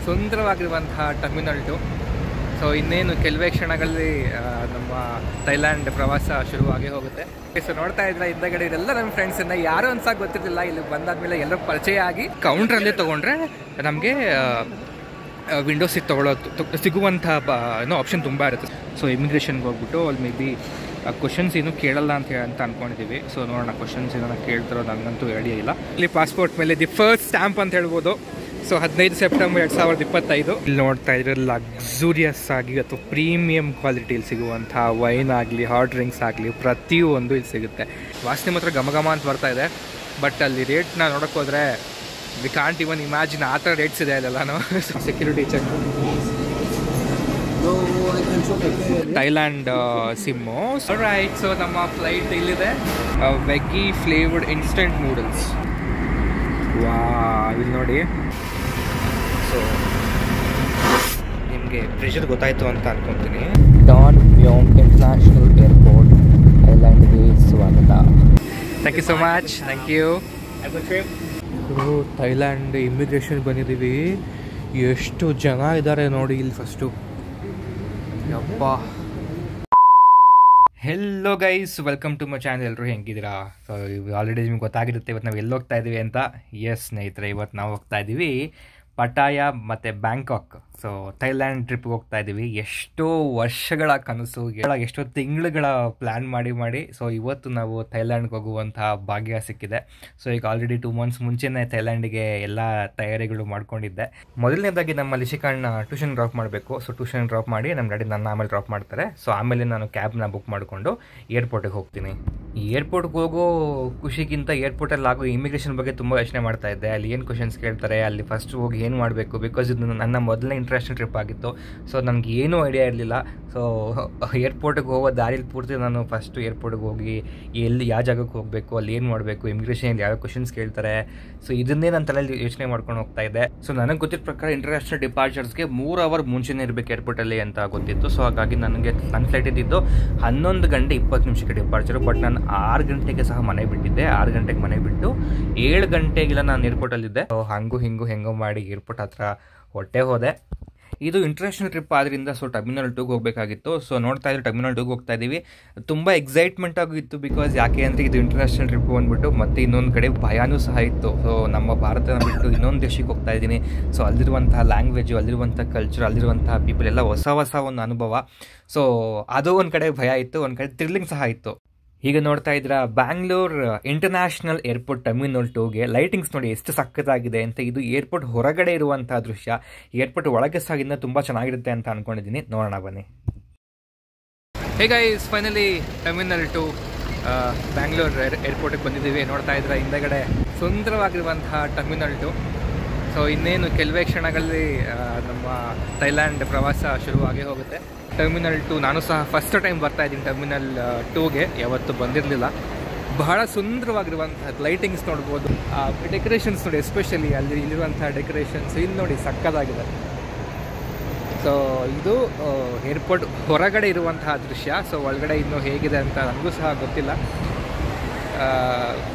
ಸುಂದರವಾಗಿರುವಂತಹ terminal 2. So ಇನ್ನೇನು ಕೆಲವೇ ಕ್ಷಣಗಳಲ್ಲಿ ನಮ್ಮ ಥೈಲ್ಯಾಂಡ್ ಪ್ರವಾಸ ಶುರುವಾಗಿ ಹೋಗುತ್ತೆ. ಸೊ ನೋಡ್ತಾ ಇದ್ರೆ ಹಿಂದಗಡೆ ಇದೆಲ್ಲ ನಮ್ಮ ಫ್ರೆಂಡ್ಸನ್ನ ಯಾರು ಅನ್ಸಾಕ ಗೊತ್ತಿರಲಿಲ್ಲ. ಇಲ್ಲಿ ಬಂದಾದ್ಮೇಲೆ ಎಲ್ಲರೂ ಪರಿಚಯ ಆಗಿ ಕೌಂಟ್ರಲ್ಲಿ ತೊಗೊಂಡ್ರೆ ನಮಗೆ ವಿಂಡೋ ಸೀಟ್ ಸಿಗುವಂಥ ಆಪ್ಷನ್ ತುಂಬ ಇರುತ್ತೆ. ಸೊ ಇಮಿಗ್ರೇಷನ್ಗೆ ಹೋಗ್ಬಿಟ್ಟು ಅಲ್ಲಿ ಮೇ ಬಿ ಕ್ವಶನ್ಸ್ ಏನು ಕೇಳಲ್ಲ ಅಂತ ಅಂದ್ಕೊಂಡಿದ್ದೀವಿ. ಸೊ ನೋಡೋಣ ಕ್ವಶನ್ಸ್ ಏನೋ ಕೇಳ್ತಿರೋ ನನಗಂತೂ ಐಡಿಯಾ ಇಲ್ಲ. ಇಲ್ಲಿ ಪಾಸ್ಪೋರ್ಟ್ ಮೇಲೆ ದಿ ಫಸ್ಟ್ ಸ್ಟ್ಯಾಂಪ್ ಅಂತ ಹೇಳ್ಬೋದು. So 15 September 2025. ಇಲ್ಲಿ ನೋಡ್ತಾ ಇದ್ರೆ ಲಕ್ಸುರಿಯಸ್ ಆಗಿ ಅಥವಾ ಪ್ರೀಮಿಯಂ ಕ್ವಾಲಿಟಿಯಲ್ಲಿ ಸಿಗುವಂಥ ವೈನ್ ಆಗಲಿ ಹಾಟ್ ಡ್ರಿಂಕ್ಸ್ ಆಗಲಿ ಪ್ರತಿಯೊಂದು ಇಲ್ಲಿ ಸಿಗುತ್ತೆ. ವಾಸನೆ ಮಾತ್ರ ಘಮ ಅಂತ ಬರ್ತಾ ಇದೆ. ಬಟ್ ಅಲ್ಲಿ ರೇಟ್ನ ನೋಡೋಕೆ ಹೋದರೆ ವಿ ಕಾಂಟ್ ಇವನ್ ಇಮ್ಯಾಜಿನ್ ಆ ಥರ ರೇಟ್ಸ್ ಇದೆ ಅಲ್ಲೆಲ್ಲ. Security check Thailand sim. Right, so ನಮ್ಮ ಫ್ಲೈಟ್ ಇಲ್ಲಿದೆ. Veggie flavoured instant noodles. ವಾ, ಇಲ್ಲಿ ನೋಡಿ. ಸೊ ನಿಮಗೆ ಪ್ರೆಷರ್ ಗೊತ್ತಾಯಿತು ಅಂತ ಅನ್ಕೊತೀನಿ. ಡಾನ್ ಮ್ಯೋಂಗ್ ಇಂಟರ್ನ್ಯಾಷನಲ್ ಏರ್ಪೋರ್ಟ್ ಥೈಲ್ಯಾಂಡ್ಗೆ ಸ್ವಾಗತ. Thank you so much. Thank you. Thailand immigration ಬಂದಿದ್ದೀವಿ. ಎಷ್ಟು ಜನ ಇದ್ದಾರೆ ನೋಡಿ ಇಲ್ಲಿ ಫಸ್ಟು. ಯಪ್ಪ. Hello guys, welcome to my channel. ಎಲ್ಲರೂ ಹೆಂಗಿದ್ದೀರಾ? ಸೊ ಆಲ್ರೆಡಿ ನಿಮ್ಗೆ ಗೊತ್ತಾಗಿರುತ್ತೆ ಇವತ್ತು ನಾವು ಎಲ್ಲಿ ಹೋಗ್ತಾ ಇದ್ದೀವಿ ಅಂತ. ಎಸ್ ಸ್ನೇಹಿತರೆ, ಇವತ್ತು ನಾವು ಹೋಗ್ತಾ ಇದ್ದೀವಿ ಪಟಾಯಾ ಮತ್ತು ಬ್ಯಾಂಕಾಕ್. ಸೊ ಥೈಲ್ಯಾಂಡ್ ಟ್ರಿಪ್ಗೆ ಹೋಗ್ತಾ ಇದ್ದೀವಿ. ಎಷ್ಟೋ ವರ್ಷಗಳ ಕನಸು, ಎಷ್ಟೋ ತಿಂಗಳುಗಳ ಪ್ಲ್ಯಾನ್ ಮಾಡಿ ಸೊ ಇವತ್ತು ನಾವು ಥೈಲ್ಯಾಂಡ್ಗೆ ಹೋಗುವಂತಹ ಭಾಗ್ಯ ಸಿಕ್ಕಿದೆ. ಸೊ ಈಗ ಆಲ್ರೆಡಿ 2 months ಮುಂಚೆನೇ ಥೈಲ್ಯಾಂಡಿಗೆ ಎಲ್ಲ ತಯಾರಿಗಳು ಮಾಡ್ಕೊಂಡಿದ್ದೆ. ಮೊದಲನೇದಾಗಿ ನಮ್ಮ ಲಿಶಿಕಾಣ್ಣ ಟ್ಯೂಷನ್ ಡ್ರಾಪ್ ಮಾಡಬೇಕು. ಸೊ ಟ್ಯೂಷನ್ ಡ್ರಾಪ್ ಮಾಡಿ ನಮ್ಮ ಡ್ಯಾಡಿ ನನ್ನ ಆಮೇಲೆ ಡ್ರಾಪ್ ಮಾಡ್ತಾರೆ. ಸೊ ಆಮೇಲೆ ನಾನು ಕ್ಯಾಬ್ನ ಬುಕ್ ಮಾಡಿಕೊಂಡು ಏರ್ಪೋರ್ಟಿಗೆ ಹೋಗ್ತೀನಿ. ಈ ಏರ್ಪೋರ್ಟ್ಗೆ ಹೋಗೋ ಖುಷಿಗಿಂತ ಏರ್ಪೋರ್ಟಲ್ಲಿ ಆಗೋ ಇಮಿಗ್ರೇಷನ್ ಬಗ್ಗೆ ತುಂಬ ಯೋಚನೆ ಮಾಡ್ತಾ ಇದ್ದೆ. ಅಲ್ಲಿ ಏನು ಕ್ವಶನ್ಸ್ ಕೇಳ್ತಾರೆ, ಅಲ್ಲಿ ಫಸ್ಟ್ ಹೋಗಿ ಏನು ಮಾಡಬೇಕು, ಬಿಕಾಸ್ ಇದು ನನ್ನ ಮೊದಲನೇ ಇಂಟರ್ನ್ಯಾಷನಲ್ ಟ್ರಿಪ್ ಆಗಿತ್ತು. ಸೊ ನನಗೆ ಏನೂ ಐಡಿಯಾ ಇರಲಿಲ್ಲ. ಸೊ ಏರ್ಪೋರ್ಟಿಗೆ ಹೋಗೋ ದಾರಿಲಿ ಪೂರ್ತಿ ನಾನು ಫಸ್ಟು ಏರ್ಪೋರ್ಟಿಗೆ ಹೋಗಿ ಎಲ್ಲಿ ಯಾವ ಜಾಗಕ್ಕೆ ಹೋಗಬೇಕು, ಅಲ್ಲಿ ಏನು ಮಾಡಬೇಕು, ಇಮಿಗ್ರೇಷನಲ್ಲಿ ಯಾವ ಕ್ವಶನ್ಸ್ ಕೇಳ್ತಾರೆ, ಸೊ ಇದನ್ನೇ ನನ್ನ ತಲೆಯಲ್ಲಿ ಯೋಚನೆ ಮಾಡ್ಕೊಂಡು ಹೋಗ್ತಾ ಇದ್ದೆ. ಸೊ ನನಗೆ ಗೊತ್ತಿದ್ದ ಪ್ರಕಾರ ಇಂಟರ್ನ್ಯಾಷನಲ್ ಡಿಪಾರ್ಚರ್ಸ್ಗೆ 3 hour ಮುಂಚೆನೇ ಇರಬೇಕು ಏರ್ಪೋರ್ಟಲ್ಲಿ ಅಂತ ಗೊತ್ತಿತ್ತು. ಸೊ ಹಾಗಾಗಿ ನನಗೆ ನನ್ನ ಫ್ಲೈಟ್ ಇದ್ದಿದ್ದು 11 ಗಂಟೆ 20 ನಿಮಿಷಕ್ಕೆ ಡಿಪಾರ್ಚರು. ಬಟ್ ನಾನು 6 ಗಂಟೆಗೆ ಸಹ ಮನೆ ಬಿಟ್ಟಿದ್ದೆ. 6 ಗಂಟೆಗೆ ಮನೆ ಬಿಟ್ಟು 7 ಗಂಟೆಗೆಲ್ಲ ನಾನು ಏರ್ಪೋರ್ಟಲ್ಲಿದ್ದೆ. ಸೊ ಹೆಂಗೋ ಮಾಡಿ ಏರ್ಪೋರ್ಟ್ ಹತ್ರ ಹೊಟ್ಟೆ ಹೋದೆ. ಇದು ಇಂಟರ್ನ್ಯಾಷನಲ್ ಟ್ರಿಪ್ ಆದ್ದರಿಂದ ಸೊ ಟರ್ಮಿನಲ್ 2ಗೆ ಹೋಗಬೇಕಾಗಿತ್ತು. ಸೊ ನೋಡ್ತಾ ಇದ್ರೆ ಟರ್ಮಿನಲ್ 2ಗೆ ಹೋಗ್ತಾ ಇದ್ದೀವಿ. ತುಂಬ ಎಕ್ಸೈಟ್ಮೆಂಟ್ ಆಗಿತ್ತು. ಬಿಕಾಸ್ ಯಾಕೆ ಅಂದರೆ ಇದು ಇಂಟರ್ನ್ಯಾಷನಲ್ ಟ್ರಿಪ್ ಬಂದ್ಬಿಟ್ಟು ಮತ್ತು ಇನ್ನೊಂದು ಕಡೆ ಭಯನೂ ಸಹ ಇತ್ತು. ಸೊ ನಮ್ಮ ಭಾರತನ ಬಿಟ್ಟು ಇನ್ನೊಂದು ದೇಶಕ್ಕೆ ಹೋಗ್ತಾ ಇದ್ದೀನಿ. ಸೊ ಅಲ್ಲಿರುವಂತಹ ಲ್ಯಾಂಗ್ವೇಜು, ಅಲ್ಲಿರುವಂಥ ಕಲ್ಚರ್, ಅಲ್ಲಿರುವಂತಹ ಪೀಪಲ್ ಎಲ್ಲ ಹೊಸ ಒಂದು ಅನುಭವ. ಸೊ ಅದು ಒಂದು ಕಡೆ ಭಯ ಇತ್ತು, ಒಂದು ಕಡೆ ಥ್ರಿಲ್ಲಿಂಗ್ ಸಹ ಇತ್ತು. ಈಗ ನೋಡ್ತಾ ಇದ್ದೀರಾ ಬ್ಯಾಂಗ್ಳೂರ್ ಇಂಟರ್ನ್ಯಾಷನಲ್ ಏರ್ಪೋರ್ಟ್ ಟರ್ಮಿನಲ್ 2ಗೆ ಲೈಟಿಂಗ್ಸ್ ನೋಡಿ ಎಷ್ಟು ಸಕ್ಕತ್ತಾಗಿದೆ ಅಂತ. ಇದು ಏರ್ಪೋರ್ಟ್ ಹೊರಗಡೆ ಇರುವಂಥ ದೃಶ್ಯ. ಏರ್ಪೋರ್ಟ್ ಒಳಗೆ ಸಹ ಇನ್ನೂ ತುಂಬ ಚೆನ್ನಾಗಿರುತ್ತೆ ಅಂತ ಅಂದ್ಕೊಂಡಿದ್ದೀನಿ. ನೋಡೋಣ ಬನ್ನಿ. Hey guys, finally terminal 2 Bangalore ಏರ್ಪೋರ್ಟಿಗೆ ಬಂದಿದ್ದೀವಿ. ನೋಡ್ತಾ ಇದ್ದೀರಾ ಹಿಂದಗಡೆ ಸುಂದರವಾಗಿರುವಂತಹ ಟರ್ಮಿನಲ್ 2. ಸೊ ಇನ್ನೇನು ಕೆಲವೇ ಕ್ಷಣಗಳಲ್ಲಿ ನಮ್ಮ ಥೈಲ್ಯಾಂಡ್ ಪ್ರವಾಸ ಶುರುವಾಗಿ ಹೋಗುತ್ತೆ. ಟರ್ಮಿನಲ್ 2 ನಾನು ಸಹ ಫಸ್ಟ್ ಟೈಮ್ ಬರ್ತಾ ಇದ್ದೀನಿ ಟರ್ಮಿನಲ್ 2ಗೆ. ಯಾವತ್ತೂ ಬಂದಿರಲಿಲ್ಲ. ಬಹಳ ಸುಂದರವಾಗಿರುವಂಥ ಲೈಟಿಂಗ್ಸ್ ನೋಡ್ಬೋದು. ಡೆಕೋರೇಷನ್ಸ್ ನೋಡಿ, ಎಸ್ಪೆಷಲಿ ಅಲ್ಲಿ ಇಲ್ಲಿರುವಂಥ ಡೆಕೋರೇಷನ್ಸ್ ಇಲ್ಲಿ ನೋಡಿ ಸಕ್ಕತ್ತಾಗಿದೆ. ಸೊ ಇದು ಏರ್ಪೋರ್ಟ್ ಹೊರಗಡೆ ಇರುವಂತಹ ದೃಶ್ಯ. ಸೊ ಒಳಗಡೆ ಇನ್ನೂ ಹೇಗಿದೆ ಅಂತ ನನಗೂ ಸಹ ಗೊತ್ತಿಲ್ಲ.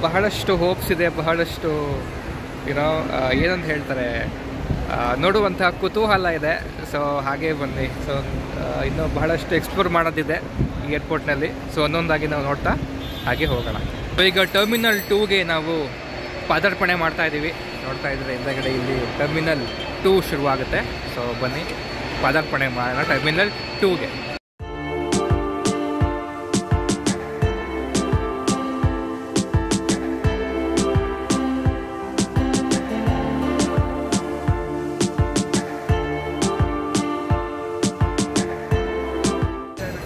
ಬಹಳಷ್ಟು ಹೋಪ್ಸ್ ಇದೆ, ಬಹಳಷ್ಟು ಏನಂತ ಹೇಳ್ತಾರೆ, ನೋಡುವಂಥ ಕುತೂಹಲ ಇದೆ. ಸೊ ಹಾಗೇ ಬನ್ನಿ. ಸೊ ಇನ್ನೂ ಬಹಳಷ್ಟು ಎಕ್ಸ್ಪ್ಲೋರ್ ಮಾಡೋದಿದೆ ಈ ಏರ್ಪೋರ್ಟ್ನಲ್ಲಿ. ಸೊ ಒಂದೊಂದಾಗಿ ನಾವು ನೋಡ್ತಾ ಹಾಗೆ ಹೋಗೋಣ. ಸೊ ಈಗ ಟರ್ಮಿನಲ್ 2ಗೆ ನಾವು ಪಾದಾರ್ಪಣೆ ಮಾಡ್ತಾ ಇದ್ದೀವಿ. ನೋಡ್ತಾ ಇದ್ರೆ ಹಿಂದಗಡೆ ಇಲ್ಲಿ ಟರ್ಮಿನಲ್ 2 ಶುರುವಾಗುತ್ತೆ. ಸೊ ಬನ್ನಿ ಪಾದಾರ್ಪಣೆ ಮಾಡೋಣ ಟರ್ಮಿನಲ್ 2ಗೆ.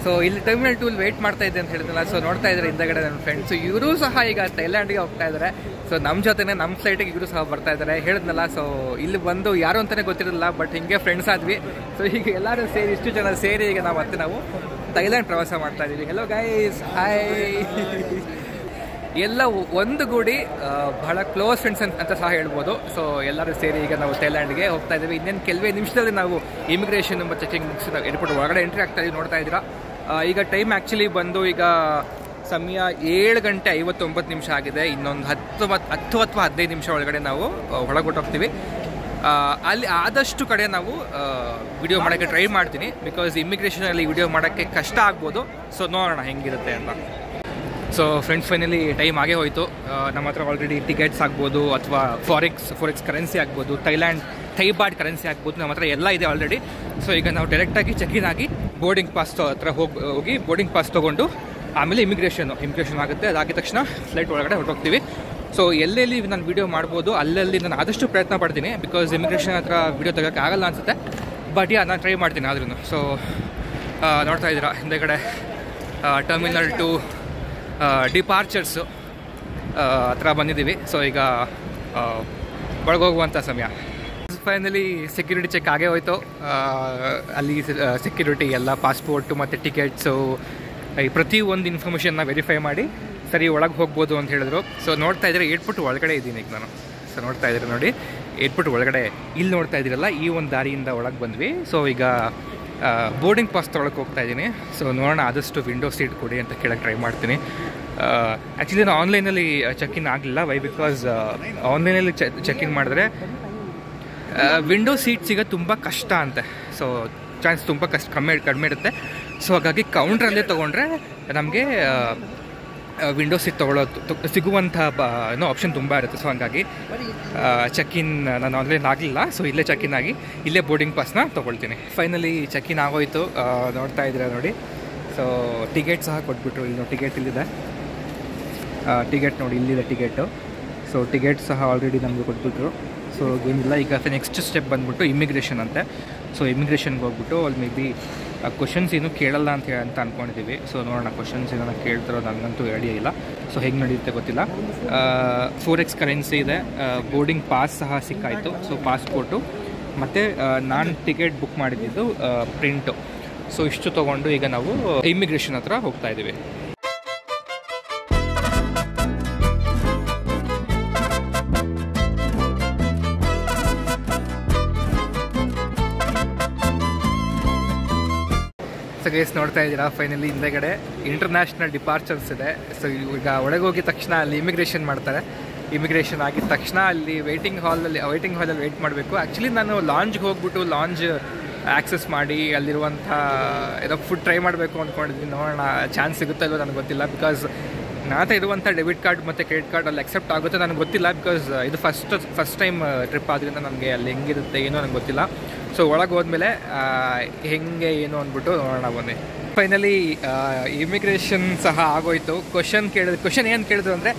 ಸೊ ಇಲ್ಲಿ ಟರ್ಮಿನಲ್ 2 ವೇಟ್ ಮಾಡ್ತಾ ಇದ್ದೆ ಅಂತ ಹೇಳಿದ್ನಲ್ಲ. ಸೊ ನೋಡ್ತಾ ಇದ್ದಾರೆ ಹಿಂದಗಡೆ ನನ್ನ ಫ್ರೆಂಡ್ಸು, ಇವರು ಸಹ ಈಗ ಥೈಲ್ಯಾಂಡ್ಗೆ ಹೋಗ್ತಾ ಇದ್ದಾರೆ. ಸೊ ನಮ್ಮ ಜೊತೆನೇ ನಮ್ಮ ಫ್ಲೈಟಿಗೆ ಇವರು ಸಹ ಬರ್ತಾ ಇದ್ದಾರೆ. ಹೇಳಿದ್ನಲ್ಲ, ಸೊ ಇಲ್ಲಿ ಬಂದು ಯಾರು ಅಂತಲೇ ಗೊತ್ತಿರಲಿಲ್ಲ, ಬಟ್ ಹಿಂಗೆ ಫ್ರೆಂಡ್ಸ್ ಆದ್ವಿ. ಸೊ ಈಗ ಎಲ್ಲರೂ ಸೇರಿ, ಇಷ್ಟು ಜನ ಸೇರಿ ಈಗ ನಾವು ಥೈಲ್ಯಾಂಡ್ ಪ್ರವಾಸ ಮಾಡ್ತಾ ಇದ್ದೀವಿ. Hello guys, hi. ಎಲ್ಲ ಒಂದುಗೂಡಿ ಬಹಳ ಕ್ಲೋಸ್ ಫ್ರೆಂಡ್ಸ್ ಅಂತ ಸಹ ಹೇಳ್ಬೋದು. ಸೊ ಎಲ್ಲರೂ ಸೇರಿ ಈಗ ನಾವು ಥೈಲ್ಯಾಂಡ್ಗೆ ಹೋಗ್ತಾ ಇದ್ದೀವಿ. ಇನ್ನೇನು ಕೆಲವೇ ನಿಮಿಷದಲ್ಲಿ ನಾವು ಇಮಿಗ್ರೇಷನ್ ಮತ್ತು ಚೆಕಿಂಗ್ ಮುಗಿಸಿ ನಾವು ಏರ್ಪೋರ್ಟ್ ಒಳಗಡೆ ಎಂಟ್ರಿ ಆಗ್ತಾ ಇದ್ದೀವಿ. ನೋಡ್ತಾ ಇದ್ದೀರಾ ಈಗ ಟೈಮ್ ಆ್ಯಕ್ಚುಲಿ ಬಂದು ಈಗ ಸಮಯ 7 ಗಂಟೆ 59 ನಿಮಿಷ ಆಗಿದೆ. ಇನ್ನೊಂದು 10 ಅಥವಾ 15 ನಿಮಿಷ ಒಳಗಡೆ ನಾವು ಒಳಗೊಟ್ಟೋಗ್ತೀವಿ. ಅಲ್ಲಿ ಆದಷ್ಟು ಕಡೆ ನಾವು ವಿಡಿಯೋ ಮಾಡೋಕ್ಕೆ ಟ್ರೈ ಮಾಡ್ತೀನಿ, ಬಿಕಾಸ್ ಇಮಿಗ್ರೇಷನಲ್ಲಿ ವಿಡಿಯೋ ಮಾಡೋಕ್ಕೆ ಕಷ್ಟ ಆಗ್ಬೋದು. ಸೊ ನೋಡೋಣ ಹೆಂಗಿರುತ್ತೆ ಅಂತ. ಸೊ ಫ್ರೆಂಡ್ಸ್, ಫೈನಲಿ ಟೈಮ್ ಆಗೇ ಹೋಯಿತು. ನಮ್ಮ ಹತ್ರ ಆಲ್ರೆಡಿ ಟಿಕೆಟ್ಸ್ ಆಗ್ಬೋದು, ಅಥವಾ ಫಾರೆಕ್ಸ್ ಕರೆನ್ಸಿ ಆಗ್ಬೋದು, ಥೈ ಬಾಟ್ ಕರೆನ್ಸಿ ಆಗ್ಬೋದು, ನಮ್ಮ ಹತ್ರ ಎಲ್ಲ ಇದೆ ಆಲ್ರೆಡಿ. ಸೊ ಈಗ ನಾವು ಡೈರೆಕ್ಟಾಗಿ ಚೆಕ್-ಇನ್ ಆಗಿ ಬೋರ್ಡಿಂಗ್ ಪಾಸ್ ಹತ್ರ ಹೋಗಿ ಬೋರ್ಡಿಂಗ್ ಪಾಸ್ ತೊಗೊಂಡು ಆಮೇಲೆ ಇಮಿಗ್ರೇಷನ್ ಆಗುತ್ತೆ. ಅದಾಗಿದ ತಕ್ಷಣ ಫ್ಲೈಟ್ ಒಳಗಡೆ ಹೊರಟೋಗ್ತೀವಿ. ಸೊ ಎಲ್ಲೆಲ್ಲಿ ನಾನು ವೀಡಿಯೋ ಮಾಡ್ಬೋದು ಅಲ್ಲಲ್ಲಿ ನಾನು ಆದಷ್ಟು ಪ್ರಯತ್ನ ಪಡ್ತೀನಿ, ಬಿಕಾಸ್ ಇಮಿಗ್ರೇಷನ್ ಹತ್ರ ವೀಡಿಯೋ ತೆಗೋಕ್ಕೆ ಆಗಲ್ಲ ಅನಿಸುತ್ತೆ. ಬಟ್ ನಾನು ಟ್ರೈ ಮಾಡ್ತೀನಿ ಆದ್ರೂ. ಸೊ ನೋಡ್ತಾ ಇದ್ದೀರಾ ಹಿಂದೆಗಡೆ ಟರ್ಮಿನಲ್ 2 ಡಿಪಾರ್ಚರ್ಸು ಹತ್ರ ಬಂದಿದ್ದೀವಿ. ಸೊ ಈಗ ಒಳಗೋಗುವಂಥ ಸಮಯ. ಫೈನಲಿ ಸೆಕ್ಯೂರಿಟಿ ಚೆಕ್ ಆಗೇ ಹೋಯ್ತು. ಅಲ್ಲಿ ಸೆಕ್ಯೂರಿಟಿ ಎಲ್ಲ ಪಾಸ್ಪೋರ್ಟು ಮತ್ತು ಟಿಕೆಟ್ಸು ಈ ಪ್ರತಿಯೊಂದು ಇನ್ಫಾರ್ಮೇಷನ್ನ ವೆರಿಫೈ ಮಾಡಿ ಸರಿ ಒಳಗೆ ಹೋಗ್ಬೋದು ಅಂತ ಹೇಳಿದ್ರು. ಸೊ ನೋಡ್ತಾ ಇದ್ದೀರಾ ಏರ್ಪೋರ್ಟ್ ಒಳಗಡೆ ಇದ್ದೀನಿ ಈಗ ನಾನು. ಸೊ ನೋಡ್ತಾ ಇದ್ದೀರಾ ನೋಡಿ, ಏರ್ಪೋರ್ಟ್ ಒಳಗಡೆ ಇಲ್ಲಿ ನೋಡ್ತಾ ಇದ್ದೀರಲ್ಲ, ಈ ಒಂದು ದಾರಿಯಿಂದ ಒಳಗೆ ಬಂದ್ವಿ. ಸೊ ಈಗ ಬೋರ್ಡಿಂಗ್ ಪಾಸ್ ತೊಗೊಳಕ್ಕೆ ಹೋಗ್ತಾ ಇದ್ದೀನಿ. ಸೊ ನೋಡೋಣ, ಆದಷ್ಟು ವಿಂಡೋ ಸೀಟ್ ಕೊಡಿ ಅಂತ ಕೇಳಕ್ಕೆ ಟ್ರೈ ಮಾಡ್ತೀನಿ. ಆ್ಯಕ್ಚುಲಿ ನಾನು ಆನ್ಲೈನಲ್ಲಿ ಚೆಕ್-ಇನ್ ಆಗಲಿಲ್ಲ. ವೈ? ಬಿಕಾಸ್ ಆನ್ಲೈನಲ್ಲಿ ಚೆಕ್-ಇನ್ ಮಾಡಿದ್ರೆ ವಿಂಡೋ ಸೀಟ್ ಸಿಗೋದು ತುಂಬ ಕಷ್ಟ ಅಂತೆ. ಸೊ ಚಾನ್ಸ್ ತುಂಬ ಕಡಿಮೆ ಇರುತ್ತೆ. ಸೊ ಹಾಗಾಗಿ ಕೌಂಟ್ರಲ್ಲೇ ತೊಗೊಂಡ್ರೆ ನಮಗೆ ವಿಂಡೋ ಸೀಟ್ ಸಿಗುವಂಥ ಆಪ್ಷನ್ ತುಂಬ ಇರುತ್ತೆ. ಸೊ ಹಾಗಾಗಿ ಚೆಕ್-ಇನ್ ನಾನು ಆನ್ಲೈನ್ ಆಗಲಿಲ್ಲ. ಸೊ ಇಲ್ಲೇ ಚೆಕ್-ಇನ್ ಆಗಿ ಇಲ್ಲೇ ಬೋರ್ಡಿಂಗ್ ಪಾಸ್ನ ತೊಗೊಳ್ತೀನಿ. ಫೈನಲಿ ಚೆಕ್-ಇನ್ ಆಗೋಯ್ತು. ನೋಡ್ತಾ ಇದ್ದೀರಾ ನೋಡಿ. ಸೊ ಟಿಕೆಟ್ ಸಹ ಕೊಟ್ಬಿಟ್ರು. ಇಲ್ಲಿ ಟಿಕೆಟ್ ಇಲ್ಲಿದೆ, ಟಿಕೆಟ್ ನೋಡಿ ಇಲ್ಲಿದೆ ಟಿಕೆಟು. ಸೊ ಟಿಕೆಟ್ ಸಹ ಆಲ್ರೆಡಿ ನಮಗೆ ಕೊಟ್ಬಿಟ್ರು. ಸೊ ಏನಿಲ್ಲ, ಈಗ ನೆಕ್ಸ್ಟ್ ಸ್ಟೆಪ್ ಬಂದ್ಬಿಟ್ಟು ಇಮಿಗ್ರೇಷನ್ ಅಂತೆ. ಸೊ ಇಮಿಗ್ರೇಷನ್ಗೆ ಹೋಗ್ಬಿಟ್ಟು ಅಲ್ಲಿ ಮೇ ಬಿ ಕ್ವಶನ್ಸ್ ಏನೂ ಕೇಳಲ್ಲ ಅಂತ ಅಂದ್ಕೊಂಡಿದ್ದೀವಿ. ಸೊ ನೋಡೋಣ, ಕ್ವಶನ್ಸ್ ಏನೋ ಕೇಳ್ತಿರೋ ನನಗಂತೂ ಐಡಿಯಾ ಇಲ್ಲ. ಸೊ ಹೆಂಗೆ ನಡೆಯುತ್ತೆ ಗೊತ್ತಿಲ್ಲ. ಫಾರೆಕ್ಸ್ ಕರೆನ್ಸಿ ಇದೆ, ಬೋರ್ಡಿಂಗ್ ಪಾಸ್ ಸಹ ಸಿಕ್ಕಾಯಿತು. ಸೊ ಪಾಸ್ಪೋರ್ಟು ಮತ್ತು ನಾನು ಟಿಕೆಟ್ ಬುಕ್ ಮಾಡಿದ್ದು ಪ್ರಿಂಟು. ಸೊ ಇಷ್ಟು ತೊಗೊಂಡು ಈಗ ನಾವು ಇಮಿಗ್ರೇಷನ್ ಹತ್ರ ಹೋಗ್ತಾ ಇದ್ದೀವಿ. ಸೊ ಗೈಸ್ ನೋಡ್ತಾ ಇದ್ದೀರಾ, ಫೈನಲಿ ಹಿಂದೆಗಡೆ ಇಂಟರ್ನ್ಯಾಷನಲ್ ಡಿಪಾರ್ಚರ್ಸ್ ಇದೆ. ಸೊ ಈಗ ಒಳಗೆ ಹೋಗಿದ ತಕ್ಷಣ ಅಲ್ಲಿ ಇಮಿಗ್ರೇಷನ್ ಮಾಡ್ತಾರೆ. ಇಮಿಗ್ರೇಷನ್ ಆಗಿದ ತಕ್ಷಣ ಅಲ್ಲಿ ವೇಟಿಂಗ್ ಹಾಲಲ್ಲಿ ವೆಯ್ಟ್ ಮಾಡಬೇಕು. ಆ್ಯಕ್ಚುಲಿ ನಾನು ಲಾಂಜ್ಗೆ ಹೋಗ್ಬಿಟ್ಟು ಲಾಂಜ್ ಆ್ಯಕ್ಸಸ್ ಮಾಡಿ ಅಲ್ಲಿರುವಂಥ ಏನೋ ಫುಡ್ ಟ್ರೈ ಮಾಡಬೇಕು ಅಂದ್ಕೊಂಡಿದ್ದೀನಿ. ನೋಡೋಣ ಚಾನ್ಸ್ ಸಿಗುತ್ತೋ ಇಲ್ವೋ ನನಗೆ ಗೊತ್ತಿಲ್ಲ. ಬಿಕಾಸ್ ನನ್ನ ಹತ್ರ ಇರುವಂಥ ಡೆಬಿಟ್ ಕಾರ್ಡ್ ಮತ್ತು ಕ್ರೆಡಿಟ್ ಕಾರ್ಡ್ ಅಲ್ಲಿ ಅಕ್ಸೆಪ್ಟ್ ಆಗುತ್ತೆ ನನಗೆ ಗೊತ್ತಿಲ್ಲ. ಬಿಕಾಸ್ ಇದು ಫಸ್ಟ್ ಟೈಮ್ ಟ್ರಿಪ್ ಆದ್ದರಿಂದ ನನಗೆ ಅಲ್ಲಿ ಹೆಂಗಿರುತ್ತೆ ಏನೋ ನನಗೆ ಗೊತ್ತಿಲ್ಲ. ಸೊ ಒಳಗೆ ಹೋದ್ಮೇಲೆ ಹೆಂಗೆ ಏನು ಅಂದ್ಬಿಟ್ಟು ನೋಡೋಣ ಬನ್ನಿ. ಫೈನಲಿ ಇಮಿಗ್ರೇಷನ್ ಸಹ ಆಗೋಯ್ತು. ಕ್ವಶನ್ ಏನು ಕೇಳಿದ್ರು ಅಂದರೆ,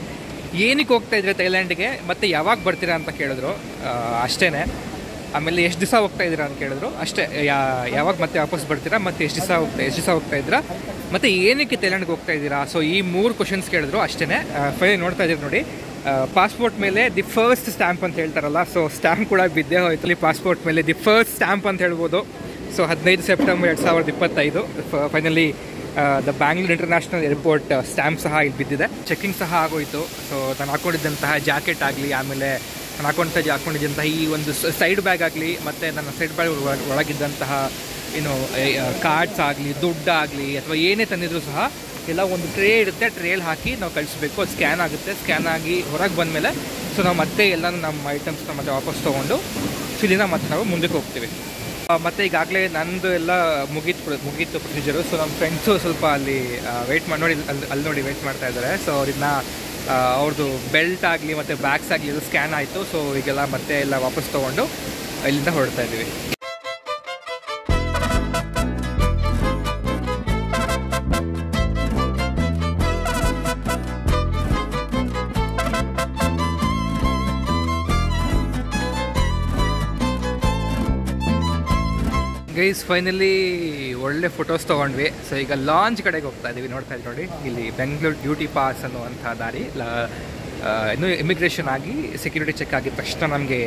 ಏನಕ್ಕೆ ಹೋಗ್ತಾ ಇದ್ರೆ ಥೈಲ್ಯಾಂಡಿಗೆ ಮತ್ತು ಯಾವಾಗ ಬರ್ತೀರಾ ಅಂತ ಕೇಳಿದ್ರು, ಅಷ್ಟೇ. ಆಮೇಲೆ ಎಷ್ಟು ದಿವಸ ಹೋಗ್ತಾ ಇದ್ದೀರಾ ಅಂತ ಕೇಳಿದ್ರು, ಅಷ್ಟೇ. ಯಾವಾಗ ಮತ್ತೆ ವಾಪಸ್ ಬರ್ತೀರಾ, ಮತ್ತು ಎಷ್ಟು ದಿವಸ ಹೋಗ್ತಾ ಇದ್ದೀರಾ, ಮತ್ತು ಏನಕ್ಕೆ ಥೈಲ್ಯಾಂಡ್ಗೆ ಹೋಗ್ತಾ ಇದ್ದೀರಾ. ಸೊ ಈ 3 ಕ್ವಶನ್ಸ್ ಕೇಳಿದ್ರು, ಅಷ್ಟೇ. ಫೈನಲಿ ನೋಡ್ತಾ ಇದ್ದೀರಿ ನೋಡಿ, ಪಾಸ್ಪೋರ್ಟ್ ಮೇಲೆ ದಿ ಫಸ್ಟ್ ಸ್ಟ್ಯಾಂಪ್ ಅಂತ ಹೇಳ್ತಾರಲ್ಲ, ಸೊ ಸ್ಟ್ಯಾಂಪ್ ಕೂಡ ಬಿದ್ದೇ ಹೋಯ್ತು. ಪಾಸ್ಪೋರ್ಟ್ ಮೇಲೆ ದಿ ಫಸ್ಟ್ ಸ್ಟ್ಯಾಂಪ್ ಅಂತ ಹೇಳ್ಬೋದು. So 15 September 2025 finally the Bangalore international airport stamp ಸಹ ಇಲ್ಲಿ ಬಿದ್ದಿದೆ. ಚೆಕಿಂಗ್ ಸಹ ಆಗೋಯಿತು. ಸೊ ನಾನು ಹಾಕ್ಕೊಂಡಿದ್ದಂತಹ ಜಾಕೆಟ್ ಆಗಲಿ, ಆಮೇಲೆ ನಾನು ಹಾಕ್ಕೊಂಡಿದ್ದಂತಹ ಈ ಒಂದು ಸೈಡ್ ಬ್ಯಾಗ್ ಆಗಲಿ, ಮತ್ತು ನನ್ನ ಸೈಡ್ ಬ್ಯಾಗ್ ಒಳಗಿದ್ದಂತಹ ಏನು ಕಾರ್ಡ್ಸ್ ಆಗಲಿ, ದುಡ್ಡಾಗಲಿ, ಅಥವಾ ಏನೇ ತಂದಿದ್ರು ಸಹ ಎಲ್ಲ ಒಂದು ಟ್ರೇ ಇರುತ್ತೆ. ಟ್ರೇಲಿ ಹಾಕಿ ನಾವು ಕಳಿಸ್ಬೇಕು. ಅದು ಸ್ಕ್ಯಾನ್ ಆಗುತ್ತೆ. ಸ್ಕ್ಯಾನ್ ಆಗಿ ಹೊರಗೆ ಬಂದಮೇಲೆ ಸೊ ನಾವು ಮತ್ತೆ ಎಲ್ಲನೂ ನಮ್ಮ ಐಟಮ್ಸ್ನ ಮತ್ತೆ ವಾಪಸ್ ತೊಗೊಂಡು ಇಲ್ಲಿಂದ ಮತ್ತೆ ನಾವು ಮುಂದಕ್ಕೆ ಹೋಗ್ತೀವಿ. ಮತ್ತು ಈಗಾಗಲೇ ನಂದು ಎಲ್ಲ ಮುಗೀತು ಪ್ರೊಸೀಜರು. ಸೊ ನಮ್ಮ ಫ್ರೆಂಡ್ಸು ಸ್ವಲ್ಪ ಅಲ್ಲಿ ವೆಯ್ಟ್ ಮಾಡಿ ನೋಡಿ ವೆಯ್ಟ್ ಮಾಡ್ತಾ ಇದ್ದಾರೆ. ಸೊ ಅವ್ರದ್ದು ಬೆಲ್ಟ್ ಆಗಲಿ ಮತ್ತು ಬ್ಯಾಗ್ಸ್ ಆಗಲಿ ಅದು ಸ್ಕ್ಯಾನ್ ಆಯಿತು. ಸೊ ಈಗೆಲ್ಲ ಮತ್ತೆ ಎಲ್ಲ ವಾಪಸ್ ತೊಗೊಂಡು ಇಲ್ಲಿಂದ ಹೊರಡ್ತಾ ಇದ್ದೀವಿ. ಗೈಸ್ ಫೈನಲಿ ಒಳ್ಳೆ ಫೋಟೋಸ್ ತೊಗೊಂಡ್ವಿ. ಸೊ ಈಗ ಲಾಂಚ್ ಕಡೆಗೆ ಹೋಗ್ತಾ ಇದ್ದೀವಿ. ನೋಡ್ತಾ ಇದ್ದೀವಿ ನೋಡಿ, ಇಲ್ಲಿ ಬೆಂಗಳೂರು ಡ್ಯೂಟಿ ಪಾಸ್ ಅನ್ನುವಂಥ ದಾರಿ. ಇನ್ನೂ ಇಮಿಗ್ರೇಷನ್ ಆಗಿ ಸೆಕ್ಯೂರಿಟಿ ಚೆಕ್ ಆಗಿದ ತಕ್ಷಣ ನಮಗೆ